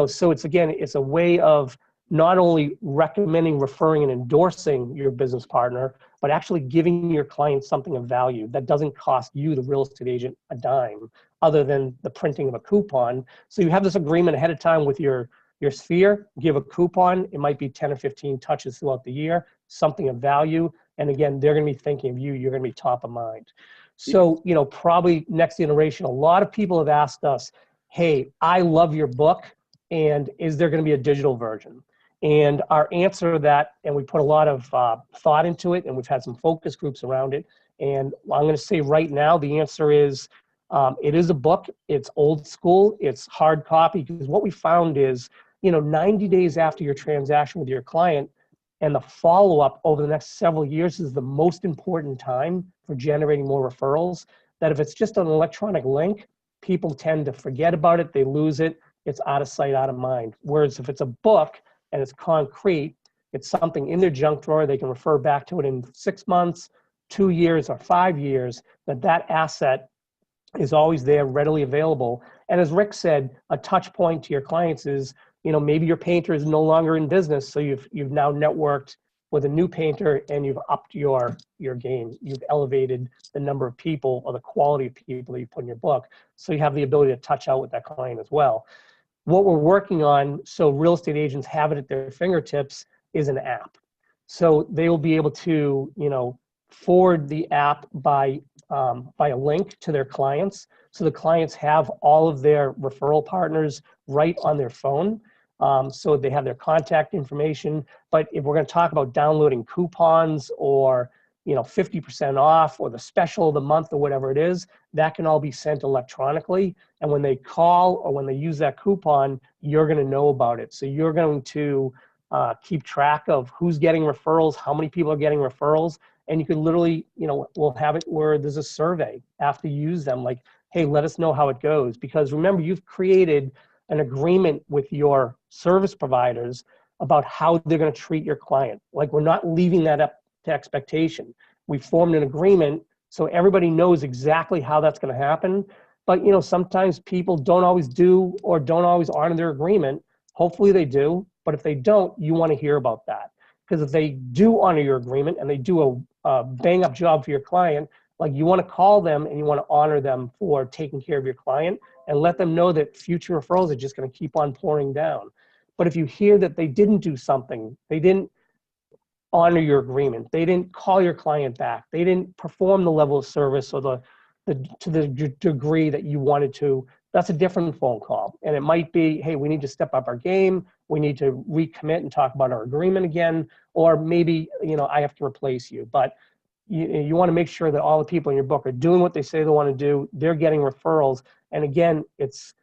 S3: So it's a way of not only recommending, referring, and endorsing your business partner, but actually giving your client something of value that doesn't cost you, the real estate agent, a dime, other than the printing of a coupon. So you have this agreement ahead of time with your sphere, give a coupon. It might be 10 or 15 touches throughout the year, something of value. And again, they're going to be thinking of you. You're going to be top of mind. So, probably next generation, a lot of people have asked us, hey, I love your book, and is there going to be a digital version? And our answer to that, and we put a lot of thought into it, and we've had some focus groups around it. And I'm going to say right now, the answer is, it is a book. It's old school. It's hard copy, because what we found is, 90 days after your transaction with your client, and the follow-up over the next several years is the most important time for generating more referrals. That if it's just an electronic link, people tend to forget about it. They lose it. It's out of sight, out of mind. Whereas if it's a book and it's concrete, it's something in their junk drawer, they can refer back to it in 6 months, 2 years, or 5 years, that asset is always there, readily available. And as Rick said, a touch point to your clients is, maybe your painter is no longer in business, so you've now networked with a new painter and you've upped your game. You've elevated the number of people or the quality of people that you put in your book, so you have the ability to touch out with that client as well. What we're working on, so real estate agents have it at their fingertips, is an app. So they will be able to, forward the app by a link to their clients. So the clients have all of their referral partners right on their phone. so they have their contact information. But if we're going to talk about downloading coupons or 50% off or the special of the month or whatever it is, that can all be sent electronically. And when they call or when they use that coupon, you're going to know about it. So you're going to keep track of who's getting referrals, how many people are getting referrals. And you can literally, we'll have it where there's a survey after you use them, like, hey, let us know how it goes. Because remember, you've created an agreement with your service providers about how they're going to treat your client. Like, we're not leaving that up to expectation. We formed an agreement so everybody knows exactly how that's going to happen. But sometimes people don't always do or don't always honor their agreement. Hopefully they do, but if they don't, you want to hear about that. Because if they do honor your agreement and they do a bang up job for your client, like, you want to call them and you want to honor them for taking care of your client and let them know that future referrals are just going to keep on pouring down. But if you hear that they didn't do something, they didn't honor your agreement, they didn't call your client back, they didn't perform the level of service or to the degree that you wanted to, that's a different phone call. And it might be, hey, we need to step up our game, we need to recommit and talk about our agreement again, or maybe, I have to replace you. But you want to make sure that all the people in your book are doing what they say they want to do, they're getting referrals. And again, it's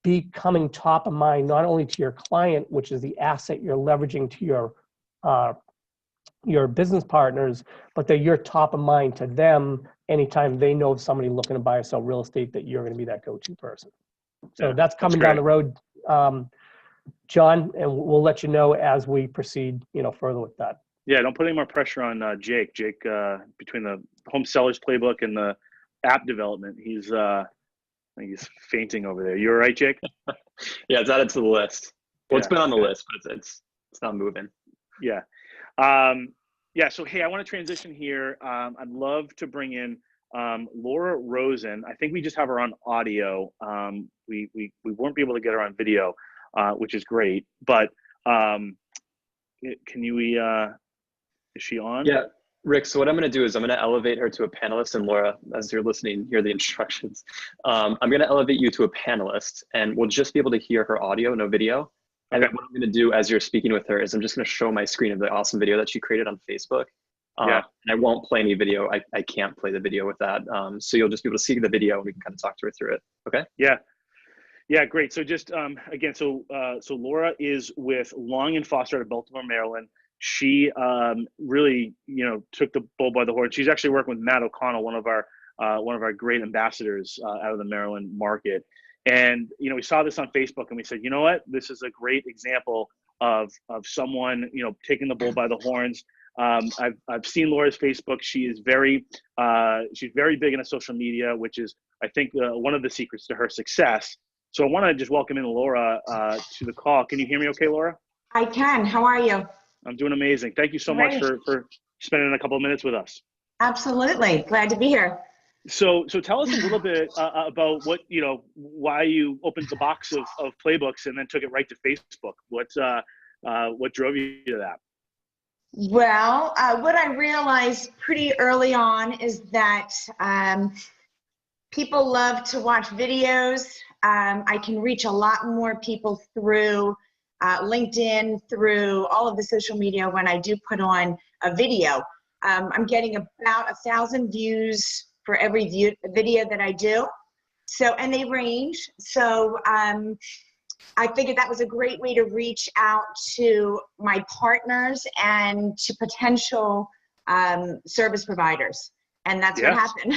S3: becoming top of mind, not only to your client, which is the asset you're leveraging to your business partners, but that you're top of mind to them anytime they know of somebody looking to buy or sell real estate, that you're going to be that go-to person. So that's coming down the road, John, and we'll let you know as we proceed, further with that.
S1: Yeah, don't put any more pressure on Jake. Jake, between the home sellers playbook and the app development, he's fainting over there. You all right, Jake?
S2: Yeah, it's added to the list. Well,
S1: Yeah.
S2: It's been on the list, but it's not moving.
S1: Yeah. So, hey, I want to transition here. I'd love to bring in Laura Rosen. I think we just have her on audio. We won't be able to get her on video, which is great. But can you, is she on?
S2: Yeah, Rick, so what I'm going to do is I'm going to elevate her to a panelist, and Laura, as you're listening, hear the instructions. I'm going to elevate you to a panelist, and we'll just be able to hear her audio, no video. And then what I'm going to do as you're speaking with her is I'm just going to show my screen of the awesome video that she created on Facebook. And I won't play any video. I can't play the video with that. So you'll just be able to see the video and we can kind of talk to her through it. Okay?
S1: Yeah, great. So just again, so Laura is with Long and Foster out of Baltimore, Maryland. She really, took the bull by the horn. She's actually working with Matt O'Connell, one of our great ambassadors out of the Maryland market. And, we saw this on Facebook and we said, you know what, this is a great example of someone, taking the bull by the horns. I've seen Laura's Facebook. She's very big into social media, which is, I think, one of the secrets to her success. So I want to just welcome in Laura to the call. Can you hear me okay, Laura?
S6: I can. How are you?
S1: I'm doing amazing. Thank you so much for spending a couple of minutes with us.
S6: Absolutely. Glad to be here.
S1: So tell us a little bit about what, why you opened the box of playbooks and then took it right to Facebook. What drove you to that?
S6: Well, what I realized pretty early on is that people love to watch videos. I can reach a lot more people through LinkedIn, through all of the social media when I do put on a video. I'm getting about 1,000 views for every video that I do. So, and they range. So I figured that was a great way to reach out to my partners and to potential service service and that's what happened.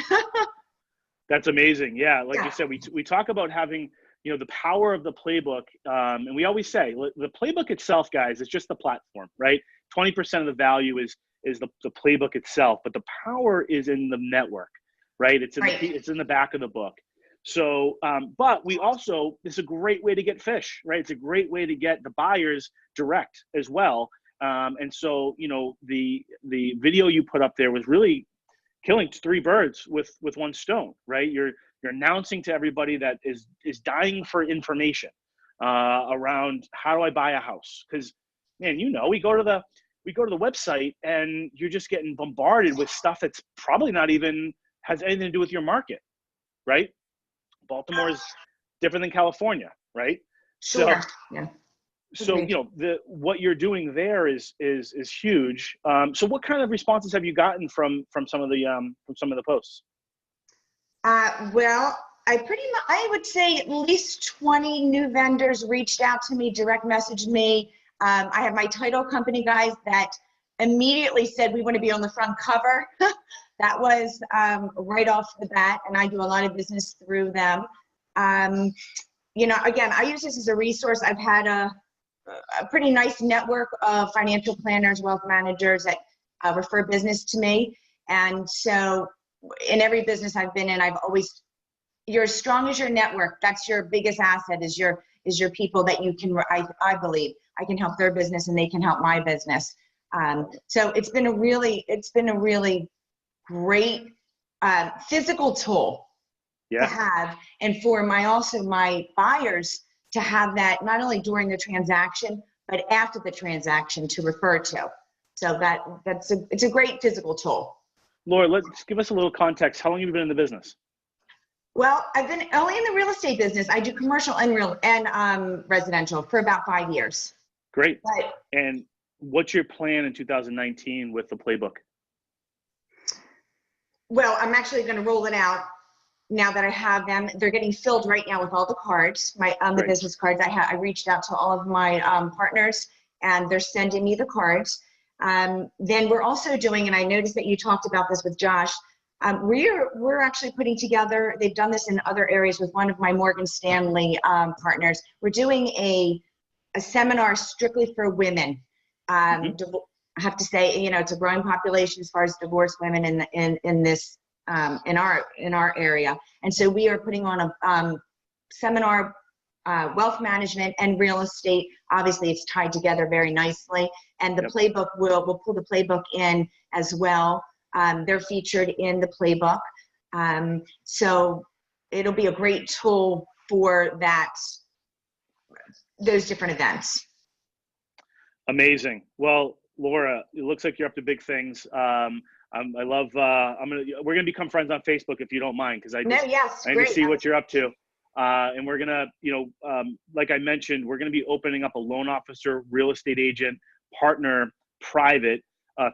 S1: That's amazing. Yeah, like you said, we talk about having, the power of the playbook. And we always say the playbook itself, guys, is just the platform, right? 20% of the value is the playbook itself, but the power is in the network, right? It's in the back of the book. So, but we also, it's a great way to get fish, right? It's a great way to get the buyers direct as well. And so, the video you put up there was really killing 3 birds with one stone, right? You're announcing to everybody that is dying for information around how do I buy a house? Because, man, we go to the website and you're just getting bombarded with stuff that's probably not even has anything to do with your market, right? Baltimore is different than California, right?
S6: Sure.
S1: So,
S6: yeah.
S1: So,
S6: Agreed.
S1: what you're doing there is huge. So what kind of responses have you gotten from some of the posts?
S6: Well, I would say at least 20 new vendors reached out to me, direct messaged me. I have my title company guys that immediately said, we want to be on the front cover. That was right off the bat, and I do a lot of business through them. Again, I use this as a resource. I've had a pretty nice network of financial planners, wealth managers that refer business to me. And so in every business I've been in, you're as strong as your network. That's your biggest asset, is your people that you can, I believe I can help their business and they can help my business. So it's been a really great physical tool to have, and for my buyers to have that not only during the transaction but after the transaction to refer to. So it's a great physical tool.
S1: Laura, let's give us a little context. How long have you been in the business?
S6: Well, I've been only in the real estate business. I do commercial and residential for about 5 years.
S1: Great.
S6: But,
S1: And what's your plan in 2019 with the playbook?
S6: well, I'm actually going to roll it out now that I have them. They're getting filled right now with all the cards, the business cards. I reached out to all of my partners, and they're sending me the cards. Then we're also doing, and I noticed that you talked about this with Josh, we're actually putting together, they've done this in other areas with one of my Morgan Stanley partners. We're doing a seminar strictly for women. I have to say, it's a growing population as far as divorced women in this in our area, and so we are putting on a seminar, wealth management and real estate. Obviously, it's tied together very nicely, and the playbook we'll pull the playbook in as well. They're featured in the playbook, so it'll be a great tool for those different events.
S1: Amazing. Well, Laura, it looks like you're up to big things. I love. We're gonna become friends on Facebook if you don't mind, because I need to see what you're up to. And we're gonna, like I mentioned, we're gonna be opening up a loan officer, real estate agent, partner, private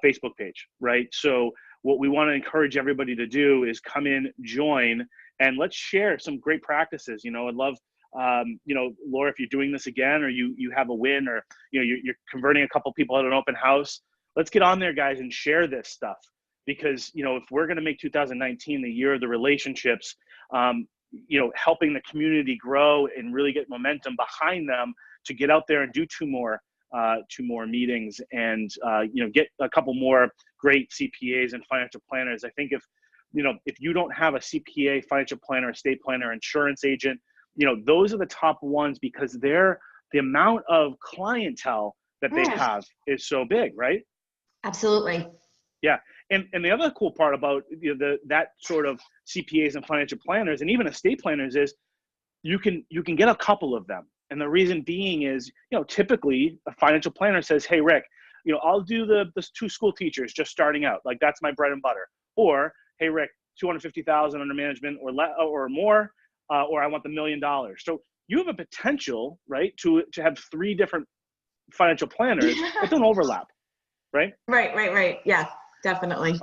S1: Facebook page, right? So what we want to encourage everybody to do is come in, join, and let's share some great practices. I'd love. Laura, if you're doing this again, or you have a win, or you're converting a couple people at an open house, let's get on there, guys, and share this stuff. Because if we're going to make 2019 the year of the relationships, helping the community grow and really get momentum behind them to get out there and do two more meetings and get a couple more great CPAs and financial planners. I think if you don't have a CPA, financial planner, estate planner, insurance agent, those are the top ones, because the amount of clientele that they have is so big, right?
S6: Absolutely.
S1: Yeah. And the other cool part about that sort of CPAs and financial planners and even estate planners is you can get a couple of them. And the reason being is, typically a financial planner says, hey, Rick, I'll do the 2 school teachers just starting out. Like, that's my bread and butter. Or, hey, Rick, 250,000 under management or more, or I want the $1 million. So you have a potential, right, to have 3 different financial planners that don't overlap, right?
S6: Right. Yeah, definitely.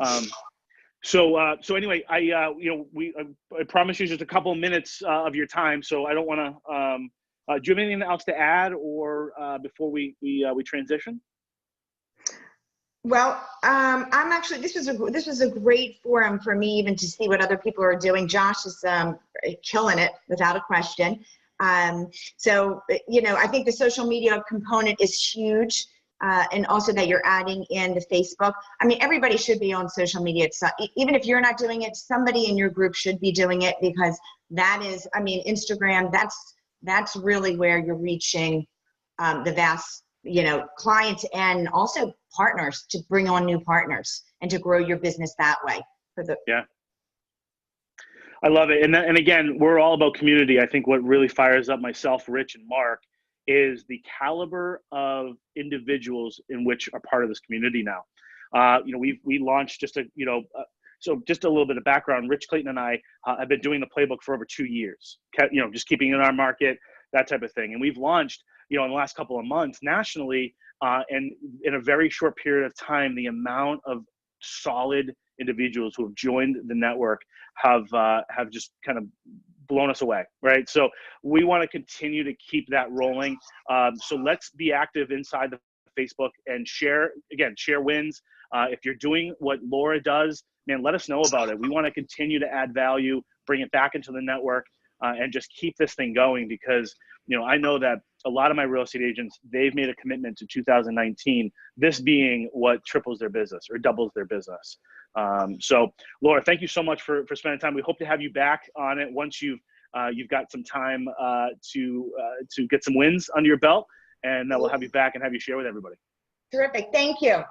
S1: So anyway, I promise you just a couple of minutes of your time. So I don't want to. Do you have anything else to add, or before we transition?
S6: Well, I'm actually. This was a great forum for me, even to see what other people are doing. Josh is killing it, without a question. So I think the social media component is huge. And also that you're adding in the Facebook. I mean, everybody should be on social media. Even if you're not doing it, somebody in your group should be doing it, because that is, Instagram, that's really where you're reaching the vast, clients and also partners, to bring on new partners and to grow your business that way.
S1: Yeah. I love it. And again, we're all about community. I think what really fires up myself, Rich, and Mark is the caliber of individuals in which are part of this community now. We launched so just a little bit of background. Rich Clayton and I have been doing the playbook for over 2 years, just keeping in our market, that type of thing. And we've launched you know, in the last couple of months nationally, and in a very short period of time, the amount of solid individuals who have joined the network have just kind of blown us away, right? So we want to continue to keep that rolling. So let's be active inside the Facebook and share wins. If you're doing what Laura does, man, let us know about it. We want to continue to add value, bring it back into the network, and just keep this thing going, because, you know, I know that a lot of my real estate agents, they've made a commitment to 2019, this being what triples their business or doubles their business. So Laura, thank you so much for spending time. We hope to have you back on it once you've got some time to get some wins under your belt, and we'll have you back and have you share with everybody.
S6: Terrific. Thank you.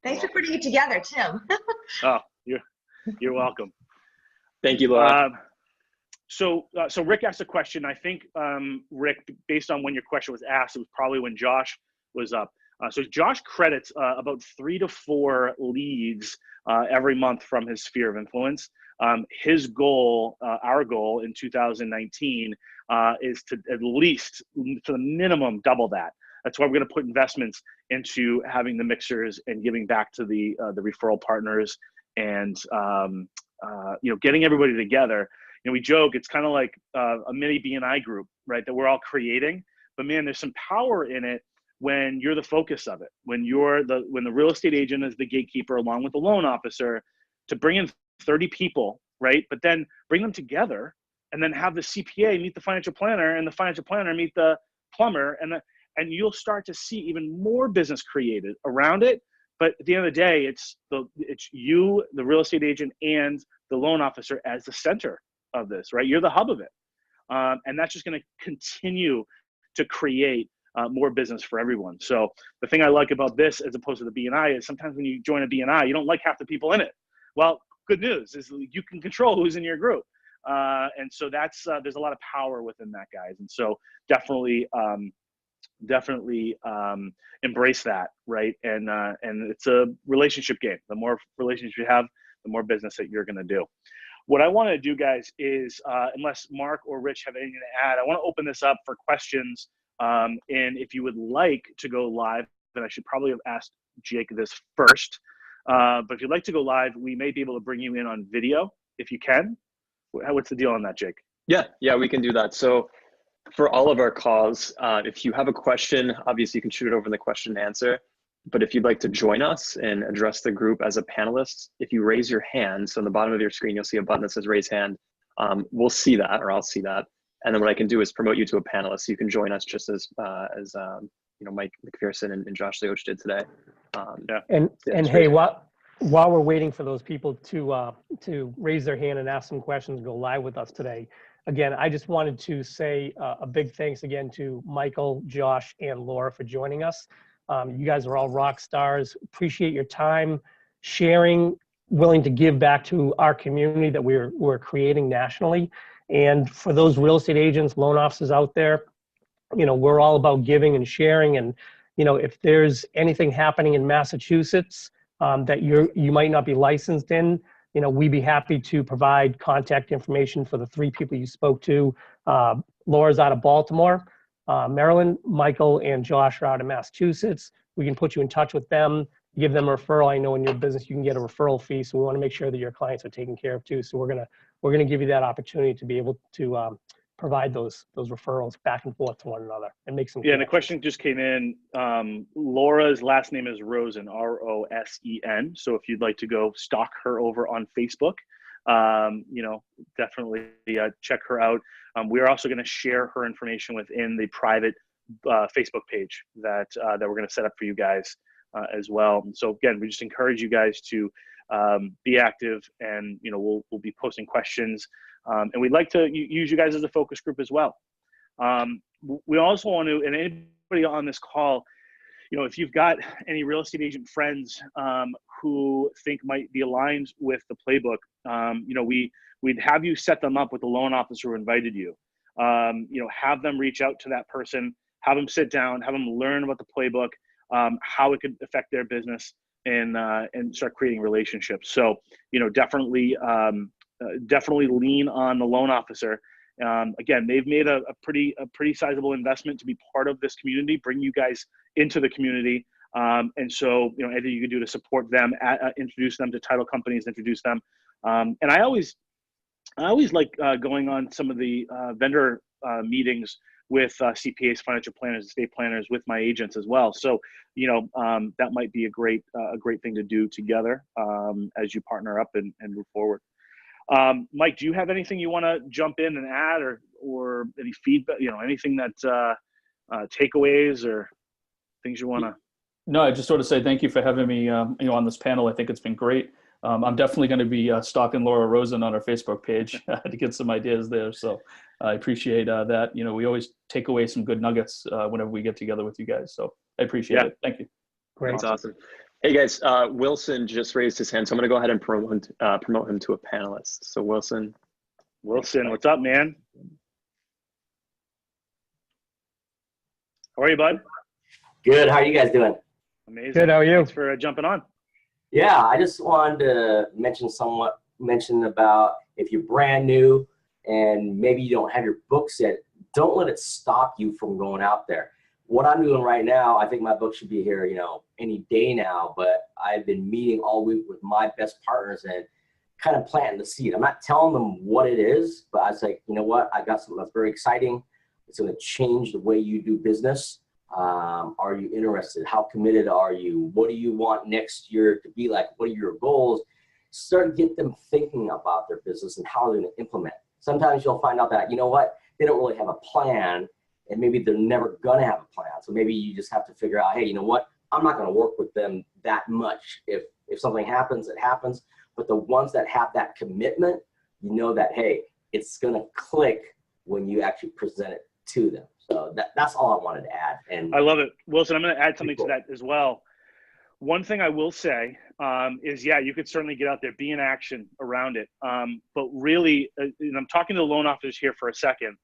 S6: Thanks for putting it together, Tim.
S1: Oh, you're welcome.
S2: Thank you, Laura.
S1: So Rick asked a question. I think, Rick, based on when your question was asked, it was probably when Josh was up. So Josh credits about 3 to 4 leads every month from his sphere of influence. His goal, our goal in 2019, is to at least, to the minimum, double that. That's why we're going to put investments into having the mixers and giving back to the referral partners, and you know, getting everybody together. You know, we joke it's kind of like a mini BNI group, right? That we're all creating. But man, there's some power in it when you're the focus of it. When the real estate agent is the gatekeeper along with the loan officer, to bring in 30 people, right? But then bring them together, and then have the CPA meet the financial planner, and the financial planner meet the plumber, and you'll start to see even more business created around it. But at the end of the day, it's you, the real estate agent, and the loan officer as the center of this, right? You're the hub of it. And that's just going to continue to create more business for everyone. So the thing I like about this, as opposed to the BNI, is sometimes when you join a BNI, you don't like half the people in it. Well, good news is you can control who's in your group. And so that's, there's a lot of power within that, guys. And so definitely embrace that, right? And it's a relationship game. The more relationships you have, the more business that you're going to do. What I want to do, guys, is unless Mark or Rich have anything to add, I want to open this up for questions. And if you would like to go live, then I should probably have asked Jake this first. But if you'd like to go live, we may be able to bring you in on video if you can. What's the deal on that, Jake?
S2: Yeah, we can do that. So for all of our calls, if you have a question, obviously you can shoot it over in the question and answer. But if you'd like to join us and address the group as a panelist, if you raise your hand, so on the bottom of your screen, you'll see a button that says raise hand. We'll see that, or I'll see that. And then what I can do is promote you to a panelist. So you can join us just as you know, Mike McPherson and Josh Leoch did today.
S1: Yeah.
S3: And hey, while we're waiting for those people to raise their hand and ask some questions, go live with us today, again, I just wanted to say a big thanks again to Michael, Josh, and Laura for joining us. You guys are all rock stars. Appreciate your time, sharing, willing to give back to our community that we're creating nationally. And for those real estate agents, loan officers out there, you know, we're all about giving and sharing. And, you know, if there's anything happening in Massachusetts that you might not be licensed in, you know, we'd be happy to provide contact information for the 3 people you spoke to. Laura's out of Baltimore, Maryland. Michael and Josh are out of Massachusetts. We can put you in touch with them, give them a referral. I know in your business you can get a referral fee, so we want to make sure that your clients are taken care of too. So we're gonna give you that opportunity to be able to provide those referrals back and forth to one another and make some.
S1: Yeah, and the question just came in. Laura's last name is Rosen, Rosen. So if you'd like to go stalk her over on Facebook, you know, definitely check her out. We're also going to share her information within the private Facebook page that we're going to set up for you guys as well. And so again, we just encourage you guys to be active, and you know, we'll be posting questions, and we'd like to use you guys as a focus group as well. We also want to, and anybody on this call, you know, if you've got any real estate agent friends who think might be aligned with the playbook, you know, we'd have you set them up with the loan officer who invited you. You know, have them reach out to that person, have them sit down, have them learn about the playbook, how it could affect their business, and start creating relationships. So, you know, definitely lean on the loan officer Again, they've made a pretty sizable investment to be part of this community, bring you guys into the community. And so, anything you can do to support them, introduce them to title companies, introduce them. And I always like going on some of the vendor meetings with CPAs, financial planners, estate planners, with my agents as well. So, that might be a great thing to do together as you partner up and move forward. Mike, do you have anything you want to jump in and add, or any feedback? Anything that takeaways or things you want to?
S4: No, I just sort of say thank you for having me, on this panel. I think it's been great. I'm definitely going to be stalking Laura Rosen on our Facebook page to get some ideas there. So I appreciate that. We always take away some good nuggets whenever we get together with you guys. So I appreciate it. Thank you.
S3: Great.
S2: That's awesome. Hey guys, Wilson just raised his hand, so I'm going to go ahead and promote him to a panelist. So Wilson,
S1: what's up, man? How are you, bud?
S7: Good. How are you guys doing?
S1: Amazing.
S3: Good. How are you?
S1: Thanks for jumping on.
S7: Yeah, I just wanted to mention about if you're brand new and maybe you don't have your books yet, don't let it stop you from going out there. What I'm doing right now, I think my book should be here, any day now, but I've been meeting all week with my best partners and kind of planting the seed. I'm not telling them what it is, but I was like, you know what? I got something that's very exciting. It's going to change the way you do business. Are you interested? How committed are you? What do you want next year to be like? What are your goals? Start to get them thinking about their business and how they're going to implement. Sometimes you'll find out that, they don't really have a plan, and maybe they're never going to have a plan. So maybe you just have to figure out, hey, you know what? I'm not going to work with them that much. If something happens, it happens. But the ones that have that commitment, that, hey, it's going to click when you actually present it to them. So that's all I wanted to add. And
S1: I love it. Wilson, I'm going to add something to that as well. One thing I will say is, you could certainly get out there, be in action around it. But really, and I'm talking to the loan officers here for a second.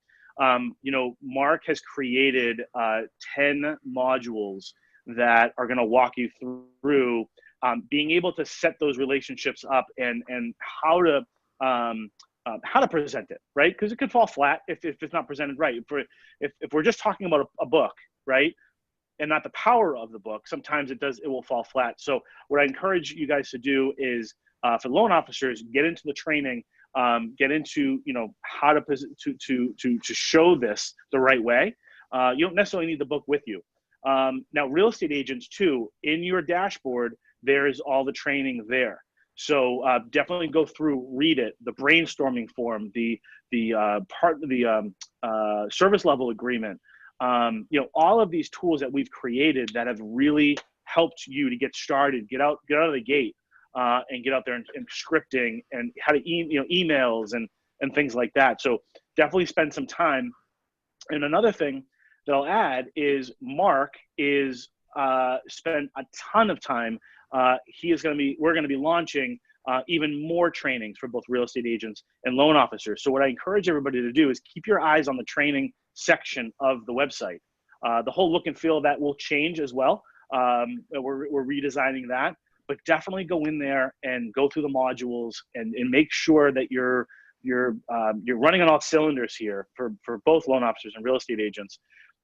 S1: Mark has created 10 modules that are going to walk you through being able to set those relationships up and how to present it, right? Because it could fall flat if it's not presented right. If we're just talking about a book, right, and not the power of the book, sometimes it will fall flat. So what I encourage you guys to do is, for loan officers, get into the training, get into how to show this the right way. You don't necessarily need the book with you. Now, real estate agents too, in your dashboard, there's all the training there. So definitely go through, read it, the brainstorming form, the service level agreement, all of these tools that we've created that have really helped you to get started, get out of the gate, and get out there and scripting and how to emails and things like that. So definitely spend some time. And another thing that I'll add is Mark is spent a ton of time. We're going to be launching even more trainings for both real estate agents and loan officers. So what I encourage everybody to do is keep your eyes on the training section of the website. The whole look and feel of that will change as well. We're redesigning that, but definitely go in there and go through the modules and make sure that you're running on all cylinders here for both loan officers and real estate agents.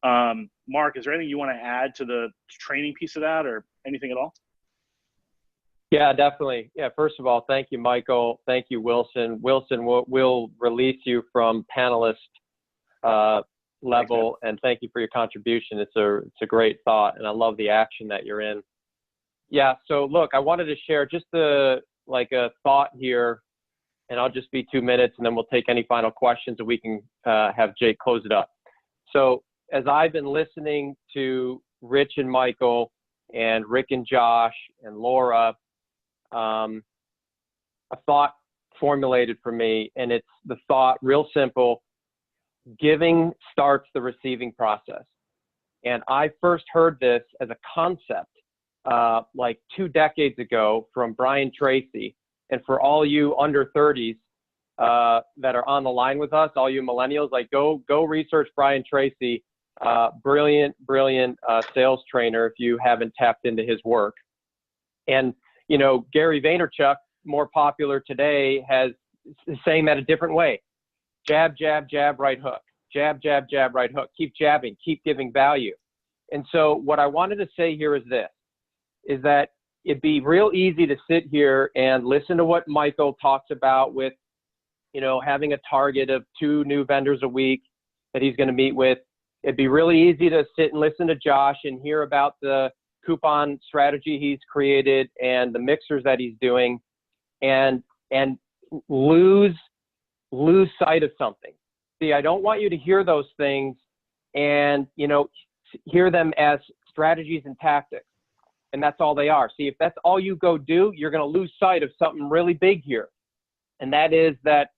S1: Mark, is there anything you want to add to the training piece of that, or anything at all?
S8: Yeah, definitely. Yeah, first of all, thank you, Michael. Thank you, Wilson. Wilson, we'll release you from panelist level, and thank you for your contribution. It's a great thought, and I love the action that you're in. Yeah, so look, I wanted to share just a thought here, and I'll just be 2 minutes, and then we'll take any final questions, and we can have Jake close it up. So as I've been listening to Rich and Michael and Rick and Josh and Laura, a thought formulated for me, and it's the thought, real simple: giving starts the receiving process. And I first heard this as a concept like 2 decades ago from Brian Tracy. And for all you under 30s that are on the line with us, all you millennials, go research Brian Tracy. Brilliant sales trainer if you haven't tapped into his work. And Gary Vaynerchuk, more popular today, has saying that a different way. jab, jab, jab, right hook, jab, jab, jab, right hook, keep jabbing, keep giving value. And so what I wanted to say here is this, is that it'd be real easy to sit here and listen to what Michael talks about with, you know, having a target of 2 new vendors a week that he's going to meet with. It'd be really easy to sit and listen to Josh and hear about the coupon strategy he's created and the mixers that he's doing, and lose sight of something. See, I don't want you to hear those things and, you know, hear them as strategies and tactics. And that's all they are. See, if that's all you go do, you're going to lose sight of something really big here. And that is that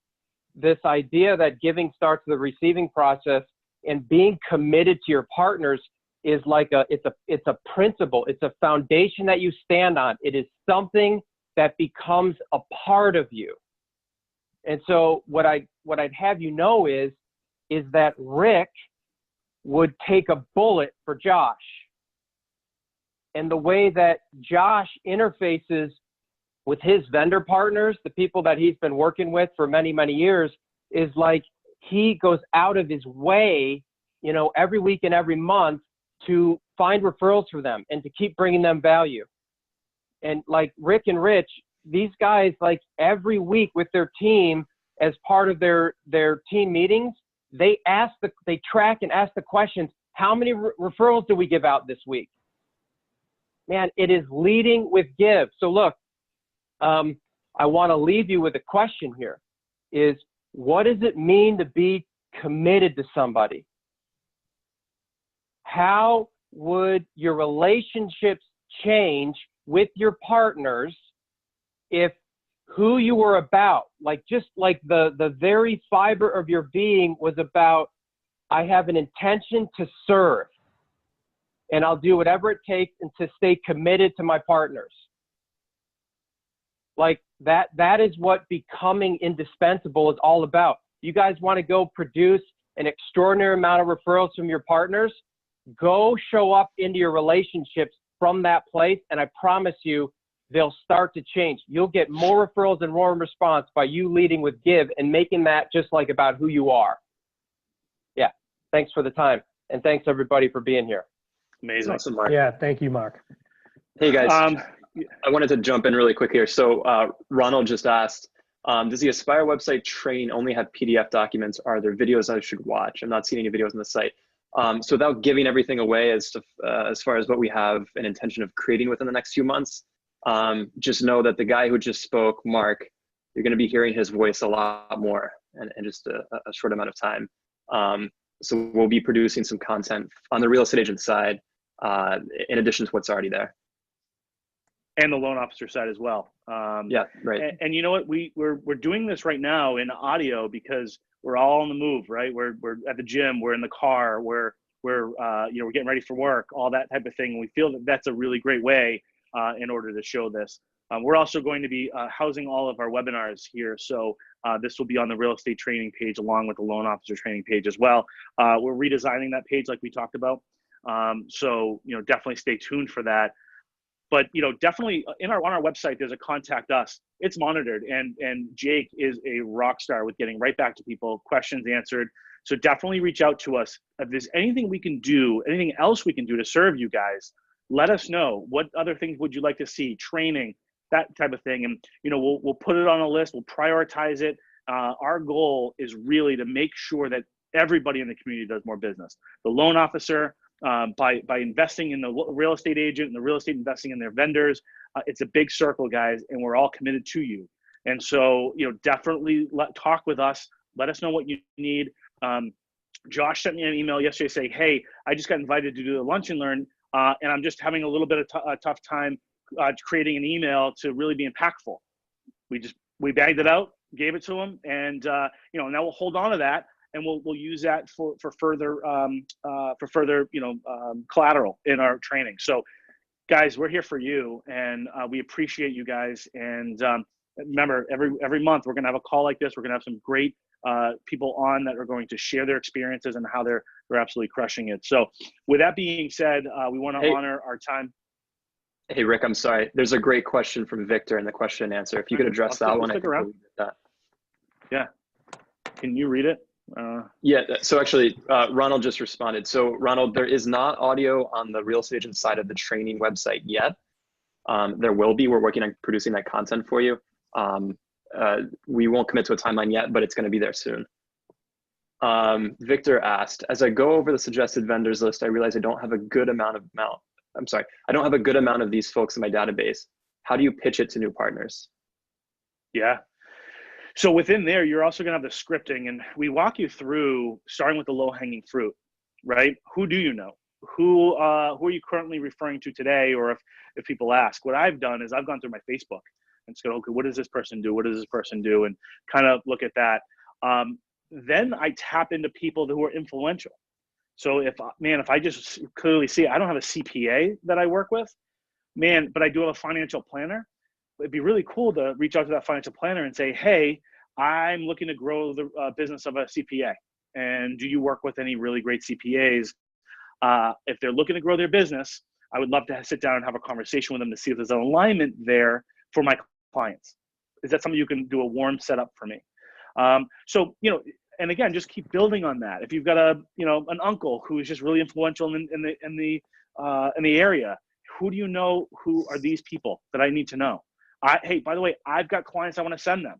S8: this idea that giving starts the receiving process, and being committed to your partners is like it's a principle. It's a foundation that you stand on. It is something that becomes a part of you. And so what I'd have you know is that Rick would take a bullet for Josh. And the way that Josh interfaces with his vendor partners, the people that he's been working with for many, many years, is like he goes out of his way, you know, every week and every month to find referrals for them and to keep bringing them value. And like Rick and Rich, these guys, like every week with their team, as part of their team meetings, they track and ask the questions, how many referrals do we give out this week? Man, it is leading with give. So look, I want to leave you with a question here, is what does it mean to be committed to somebody? How would your relationships change with your partners if who you were about, like just like the very fiber of your being was about, I have an intention to serve and I'll do whatever it takes and to stay committed to my partners. Like that is what becoming indispensable is all about. You guys want to go produce an extraordinary amount of referrals from your partners? Go show up into your relationships from that place, and I promise you, they'll start to change. You'll get more referrals and more response by you leading with give and making that just like about who you are. Yeah, thanks for the time, and thanks everybody for being here.
S1: Amazing.
S2: Awesome, Mark.
S3: Yeah, thank you, Mark.
S2: Hey guys, I wanted to jump in really quick here. So Ronald just asked, does the Aspire website training only have PDF documents? Are there videos I should watch? I'm not seeing any videos on the site. So without giving everything away as far as what we have an intention of creating within the next few months, just know that the guy who just spoke, Mark, you're going to be hearing his voice a lot more in just a short amount of time. So we'll be producing some content on the real estate agent side, in addition to what's already there.
S1: And the loan officer side as well.
S2: Yeah, right.
S1: And you know what? We're doing this right now in audio because we're all on the move, right? We're at the gym, we're in the car, we're getting ready for work, all that type of thing. We feel that that's a really great way in order to show this. We're also going to be housing all of our webinars here. So this will be on the real estate training page along with the loan officer training page as well. We're redesigning that page like we talked about. So, definitely stay tuned for that. But, definitely on our website, there's a contact us. It's monitored, and Jake is a rock star with getting right back to people, questions answered. So definitely reach out to us. If there's anything we can do, anything else we can do to serve you guys, let us know. What other things would you like to see? Training, that type of thing. And, we'll put it on a list. We'll prioritize it. Our goal is really to make sure that everybody in the community does more business. The loan officer, by investing in the real estate agent and the real estate investing in their vendors, it's a big circle, guys, and we're all committed to you. And so, definitely talk with us. Let us know what you need. Josh sent me an email yesterday saying, hey, I just got invited to do the lunch and learn, and I'm just having a little bit of a tough time creating an email to really be impactful. We bagged it out, gave it to him, and now we'll hold on to that. And we'll use that for further collateral in our training. So, guys, we're here for you, and we appreciate you guys. And remember, every month we're gonna have a call like this. We're gonna have some great people on that are going to share their experiences and how they're absolutely crushing it. So, with that being said, we want to honor our time.
S2: Hey Rick, I'm sorry. There's a great question from Victor in the question and answer. If you could address that one, I think we'll leave it at that.
S1: Yeah. Can you read it?
S2: Yeah, so actually, Ronald just responded. So Ronald, there is not audio on the Real Estate Agent side of the training website yet. There will be. We're working on producing that content for you. We won't commit to a timeline yet, but it's going to be there soon. Victor asked, as I go over the suggested vendors list, I realize I don't have a good amount of I don't have a good amount of these folks in my database. How do you pitch it to new partners?
S1: Yeah. So within there, you're also going to have the scripting, and we walk you through starting with the low hanging fruit, right? Who do you know? Who are you currently referring to today? Or if people ask, what I've done is I've gone through my Facebook and said, okay, what does this person do? What does this person do? And kind of look at that. Then I tap into people who are influential. So if I just clearly see, I don't have a CPA that I work with, but I do have a financial planner. It'd be really cool to reach out to that financial planner and say, hey, I'm looking to grow the business of a CPA. And do you work with any really great CPAs? If they're looking to grow their business, I would love to sit down and have a conversation with them to see if there's an alignment there for my clients. Is that something you can do a warm setup for me? So, and again, just keep building on that. If you've got an uncle who is just really influential in the area, who do you know who are these people that I need to know? Hey, by the way, I've got clients I want to send them.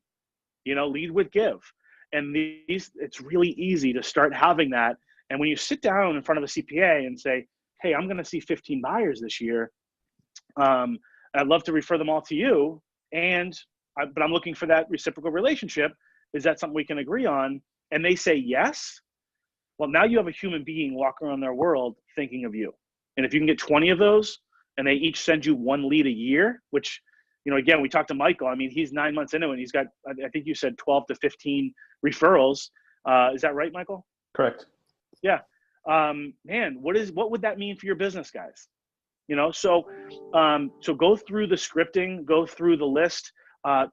S1: Lead with give. And it's really easy to start having that. And when you sit down in front of a CPA and say, hey, I'm going to see 15 buyers this year. I'd love to refer them all to you. But I'm looking for that reciprocal relationship. Is that something we can agree on? And they say yes. Well, now you have a human being walking around their world thinking of you. And if you can get 20 of those and they each send you one lead a year, which, again, we talked to Michael. I mean, he's 9 months into it and he's got, I think you said 12 to 15 referrals. Is that right, Michael?
S4: Correct.
S1: Yeah. Man, what would that mean for your business, guys? So go through the scripting, go through the list,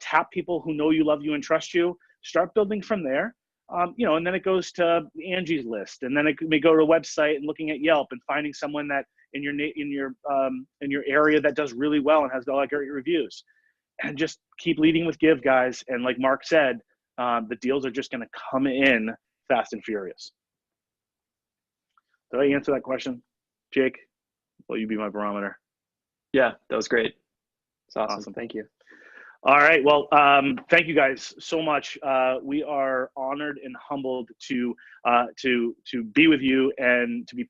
S1: tap people who know you, love you, and trust you. Start building from there. And then it goes to Angie's list, and then it may go to a website and looking at Yelp and finding someone that in your area that does really well and has got like great reviews, and just keep leading with give, guys. And like Mark said, the deals are just going to come in fast and furious. Did I answer that question, Jake? Will you be my barometer?
S2: Yeah, that was great. It's awesome. Thank you.
S1: All right. Well, thank you guys so much. We are honored and humbled to be with you and to be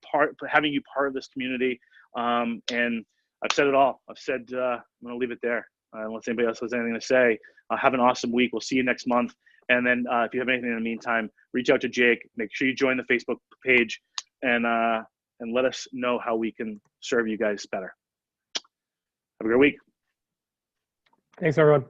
S1: having you part of this community. And I've said it all. I've said I'm going to leave it there unless anybody else has anything to say. Have an awesome week. We'll see you next month. And then if you have anything in the meantime, reach out to Jake. Make sure you join the Facebook page and let us know how we can serve you guys better. Have a great week.
S3: Thanks, everyone.